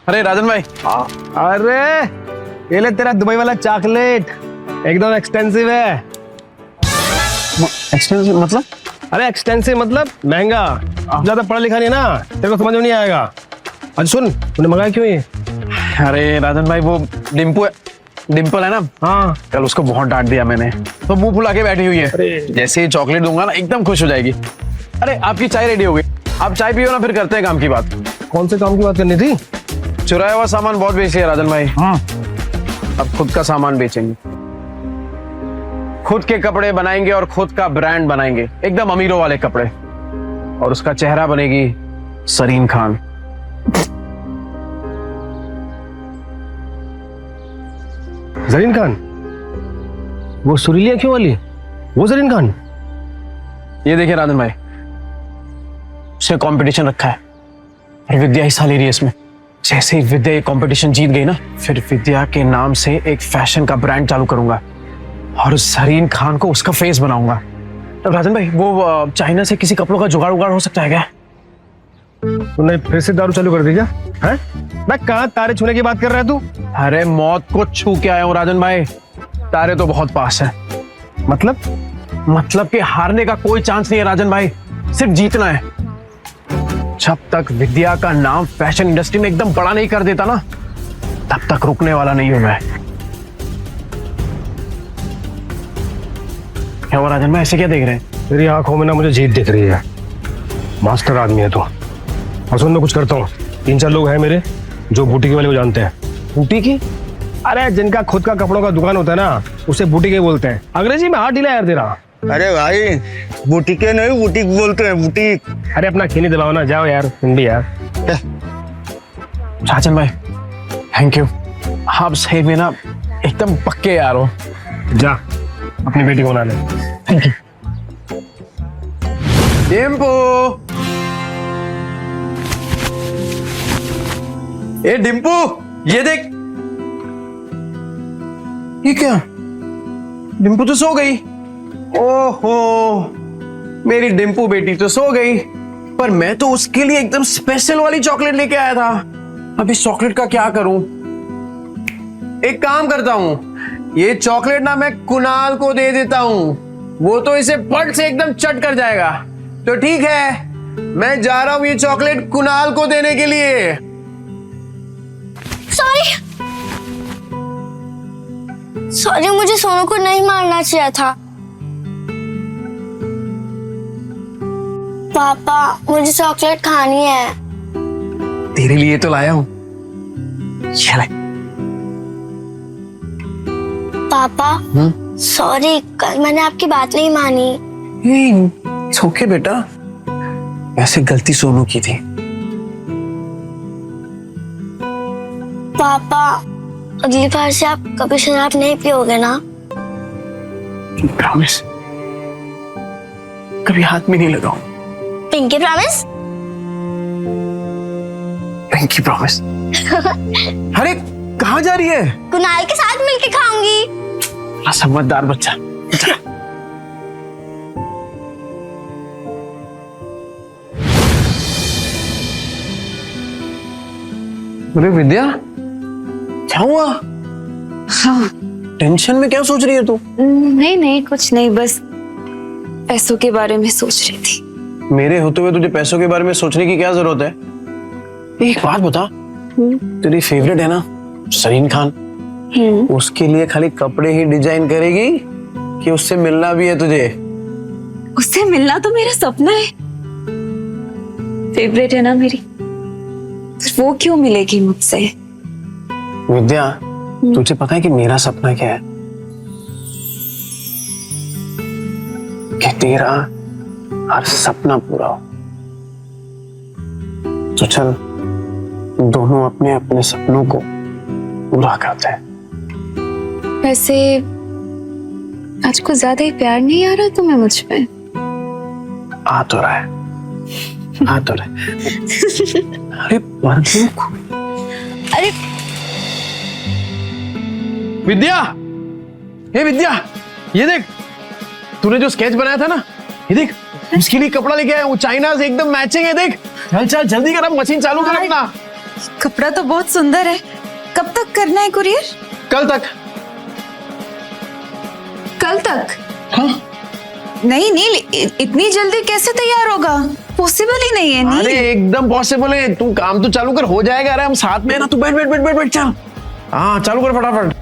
अरे राजन भाई। अरे ये ले तेरा दुबई वाला चॉकलेट, एकदम एक्सपेंसिव है। एक्सपेंसिव मतलब? अरे एक्सपेंसिव मतलब महंगा। ज्यादा पढ़ा लिखा नहीं है ना, तेरे को समझ में नहीं आएगा। अच्छा सुन, तूने मंगाया क्यों ये? अरे राजन भाई, वो डिम्पल है ना, हाँ, कल उसको बहुत डांट दिया मैंने, तो मुंह फुला के बैठी हुई है। जैसे ही चॉकलेट दूंगा ना एकदम खुश हो जाएगी। अरे आपकी चाय रेडी हो गई, आप चाय पियो ना, फिर करते हैं काम की बात। कौन से काम की बात करनी थी? चुराया हुआ सामान बहुत बेच लिया राजन भाई। हाँ, अब खुद का सामान बेचेंगे, खुद के कपड़े बनाएंगे और खुद का ब्रांड बनाएंगे, एकदम अमीरों वाले कपड़े। और उसका चेहरा बनेगी सरीन खान। जरीन खान? वो सुरीली आंखों वाली, वो जरीन खान? ये देखिए राजन भाई, उसने कंपटीशन रखा है और विद्या हिस्सा ले रही है इसमें। जैसे ही विद्या ये कंपटीशन जीत गई ना, फिर विद्या के नाम से एक फैशन का ब्रांड चालू करूंगा और उस जरीन खान को उसका फेस बनाऊंगा। तो राजन भाई, वो चाइना से किसी कपड़ों का जुगाड़ उगाड़ हो सकता है क्या? तूने फिर से दारू चालू कर दी क्या? हैं? मैं कहाँ तारे छूने की बात कर रहा है तू? अरे मौत को छू के आया हूँ राजन भाई, तारे तो बहुत पास है। मतलब कि हारने का कोई चांस नहीं है राजन भाई, सिर्फ जीतना है। जब तक विद्या का नाम फैशन इंडस्ट्री में एकदम बड़ा नहीं कर देता ना, तब तक रुकने वाला नहीं हूं मैं। क्या हुआ राजन भाई, ऐसे क्या देख रहे हैं? तेरी आंखों में ना मुझे जीत दिख रही है। मास्टर आदमी है तू। और सुन, मैं कुछ करता हूँ, 3-4 लोग हैं मेरे जो बुटीक वाले को जानते हैं। बुटीक? अरे जिनका खुद का कपड़ों का दुकान होता है ना, उसे बुटीक बोलते हैं। अंग्रेजी में हाथ ढीला यार तेरा। अरे भाई, बुटीके नहीं बुटीक बोलते हैं, बुटीक। अरे अपना खीनी दबाओ ना, जाओ यार हिंदी यार। राजन भाई थैंक यू, आप सही में ना एकदम पक्के यार हो। जा अपनी बेटी को बना ले। Thank you. डिम्पू, ए डिम्पू, ये देख। ये क्या? डिम्पू तो सो गई। ओहो, मेरी डिम्पू बेटी तो सो गई, पर मैं तो उसके लिए एकदम स्पेशल वाली चॉकलेट लेके आया था। अब इस चॉकलेट का क्या करूं? एक काम करता हूं, ये चॉकलेट ना मैं कुणाल को दे देता हूं, वो तो इसे फट से एकदम चट कर जाएगा। तो ठीक है, मैं जा रहा हूं ये चॉकलेट कुणाल को देने के लिए। सॉरी, मुझे सोनू को नहीं मारना चाहिए था। पापा, मुझे चॉकलेट खानी है। तेरे लिए तो लाया हूं, चले। पापा सॉरी, कल मैंने आपकी बात नहीं मानी। ओके बेटा, वैसे गलती सोनू की थी। पापा, अगली बार से आप कभी शराब नहीं पियोगे ना? प्रॉमिस, कभी हाथ में नहीं लगाऊं। Pinky promise? Pinky promise. अरे कहाँ जा रही है? कुणाल के साथ मिलके खाऊंगी। बड़ा समझदार बच्चा। अरे विद्या, क्या हुआ? हाँ। टेंशन में क्या सोच रही है तू? नहीं नहीं, कुछ नहीं, बस पैसों के बारे में सोच रही थी। मेरे होते हुए तुझे पैसों के बारे में सोचने की क्या जरूरत है? एक बात बता, तेरी फेवरेट है ना सरीन खान, उसके लिए खाली कपड़े ही डिजाइन करेगी कि उससे मिलना भी है तुझे? उससे मिलना तो मेरा सपना है, फेवरेट है ना मेरी, वो क्यों मिलेगी मुझसे? विद्या, तुझे पता है कि मेरा सपना क्या है? कि तेरा हर सपना पूरा हो। तो चल दोनों अपने अपने सपनों को पूरा करते हैं। वैसे आज कुछ ज्यादा ही प्यार नहीं आ रहा तुम्हें मुझ पे? आ तो रहा है, आ तो रहा है। अरे अरे विद्या, हे विद्या, ये देख, तूने जो स्केच बनाया था ना, ये देख, उसके लिए कपड़ा लेके आया हूँ, चाइना से एकदम मैचिंग है। देख, चल चल जल्दी कर, अब मशीन चालू कर अपना। कपड़ा तो बहुत सुंदर है, कब तक करना है कुरियर? कल तक। कल तक? हाँ। नहीं नील, इतनी जल्दी कैसे तैयार होगा? पॉसिबल ही नहीं है। अरे एकदम पॉसिबल है, तू काम तो चालू कर, हो जाएगा। अरे हम साथ में है ना, तू बैठ बैठ बैठ बैठ बैठ, चल। हाँ चालू कर फटाफट।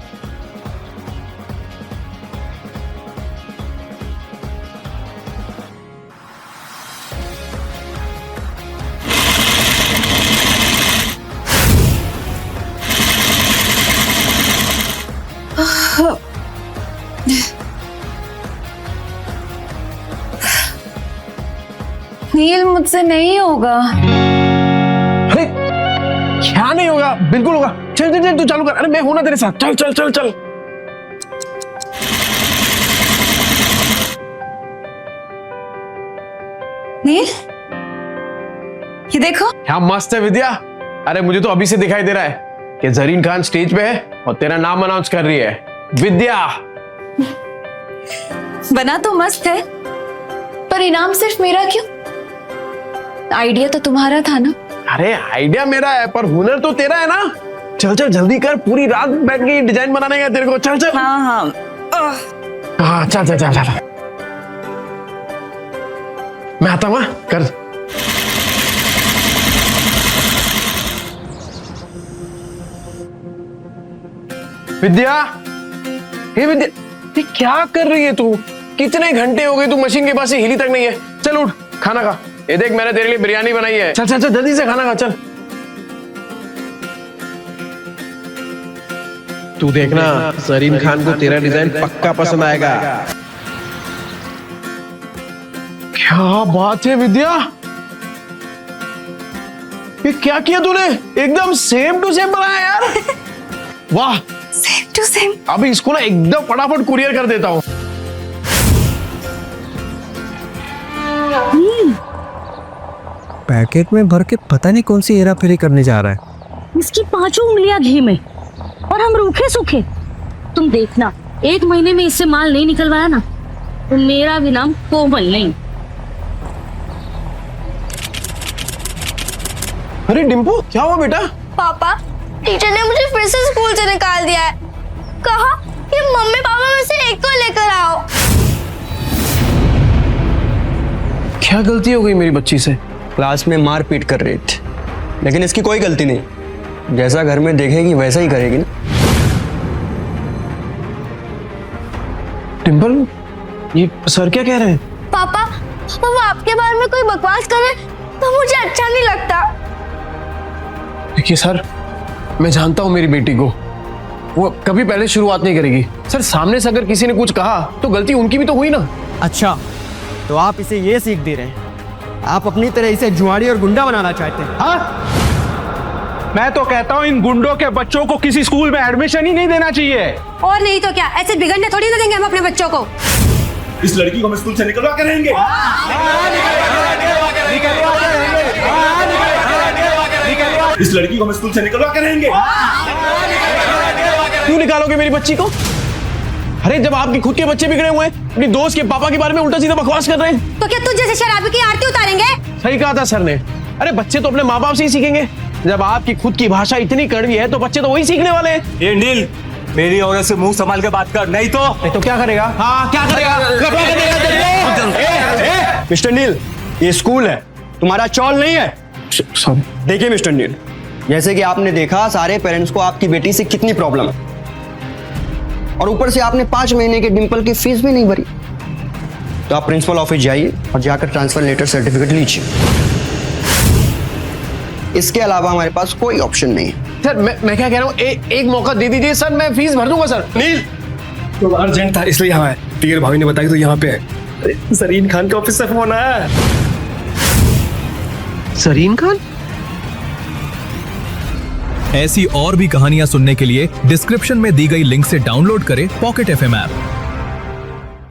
नील मुझसे नहीं होगा। अरे क्या नहीं होगा? बिल्कुल होगा। चल चल चल, तू चालू कर। अरे मैं हूं ना तेरे साथ, चल चल चल चल। नील, ये देखो। क्या मस्त है विद्या। अरे मुझे तो अभी से दिखाई दे रहा है कि जरीन खान स्टेज पे है और तेरा नाम अनाउंस कर रही है, विद्या। बना तो मस्त है, पर इनाम सिर्फ मेरा क्यों? आइडिया तो तुम्हारा था ना? अरे आइडिया मेरा है, पर हुनर तो तेरा है ना। चल चल जल्दी कर, पूरी रात बैठ के डिजाइन बनाने का तेरे को। चल चल। हाँ हाँ हाँ चल चल चल चल, मैं आता हूँ। कर। विद्या, हे विद्या, ये क्या कर रही है तू? कितने घंटे हो गए तू मशीन के पास से हिली तक नहीं है। चल उठ, खाना खा। ये देख, मैंने तेरे लिए बिरयानी बनाई है। चल चल चल जल्दी से खाना खा, चल। तू देखना, सरीन खान को तेरा डिजाइन पक्का पसंद आएगा। क्या बात है विद्या, ये क्या किया तूने? एकदम सेम टू सेम बनाया यार। वाह, सेम टू सेम। अभी इसको ना एकदम फटाफट कुरियर कर देता हूँ। पैकेट में भर के पता नहीं कौन सी हेरा फेरी करने जा रहा है। इसकी 5 उंगलियां घी में और हम रूखे सूखे। तुम देखना, 1 महीने में इससे माल नहीं निकलवाया ना तो मेरा भी नाम कोमल नहीं। अरे डिम्पू, क्या हुआ बेटा? पापा, टीचर ने मुझे फिर से स्कूल से निकाल दिया है। कहा कि मम्मी पापा में से एक को लेकर आओ। क्या गलती हो गई मेरी बच्ची से? क्लास में मार पीट कर रही थी, लेकिन इसकी कोई गलती नहीं। जैसा घर में देखेगी वैसा ही करेगी ना। डिम्पल, ये सर क्या कह रहे हैं? पापा, वो आपके बारे में कोई बकवास करे तो मुझे अच्छा नहीं लगता। देखिए सर, मैं जानता हूँ मेरी बेटी को, वो कभी पहले शुरुआत नहीं करेगी। सर सामने से अगर किसी ने कुछ कहा तो गलती उनकी भी तो हुई ना। अच्छा, तो आप इसे ये सीख दे रहे हैं? आप अपनी तरह इसे जुआड़ी और गुंडा बनाना चाहते हैं? हाँ? मैं तो कहता हूँ इन गुंडों के बच्चों को किसी स्कूल में एडमिशन ही नहीं देना चाहिए। और नहीं तो क्या, ऐसे बिगड़ने थोड़ी ना देंगे हम अपने बच्चों को। इस लड़की को हम स्कूल से निकलवा के रहेंगे। इस लड़की को हम स्कूल से निकलवा के रहेंगे। क्यों निकालोगे मेरी बच्ची को? अरे जब आपके खुद के बच्चे बिगड़े हुए हैं, अपनी दोस्त के पापा के बारे में उल्टा सीधा बकवास कर रहे हैं, तो क्या तुझ जैसे शराबी की आरती उतारेंगे? सही कहा था सर ने। अरे बच्चे तो अपने माँ बाप से ही सीखेंगे। जब आपकी खुद की भाषा इतनी कड़वी है तो बच्चे तो वही सीखने वाले हैं। ये नील, मेरी औरत से मुंह संभाल के बात कर, नहीं तो क्या करेगा? हाँ क्या करेगा? मिस्टर नील, ये स्कूल है, तुम्हारा चौल नहीं है। सॉरी। देखिए मिस्टर नील, जैसे कि आपने देखा सारे पेरेंट्स को आपकी बेटी से कितनी प्रॉब्लम है, और ऊपर से आपने 5 महीने के डिंपल की फीस भी नहीं भरी। तो आप प्रिंसिपल ऑफिस जाइए और जाकर ट्रांसफर लेटर सर्टिफिकेट लीजिए। इसके अलावा हमारे पास कोई ऑप्शन नहीं है। सर मैं क्या कह रहा हूँ, एक मौका दे दीजिए सर, मैं फीस भर दूंगा सर। नील, तो अर्जेंट था इसलिए यहाँ है। तेरे भाभी ने बताया तो यहाँ पे है। सरीन खान के ऑफिस से फोन आया। सरीन खान? ऐसी और भी कहानियां सुनने के लिए डिस्क्रिप्शन में दी गई लिंक से डाउनलोड करें पॉकेट FM ऐप।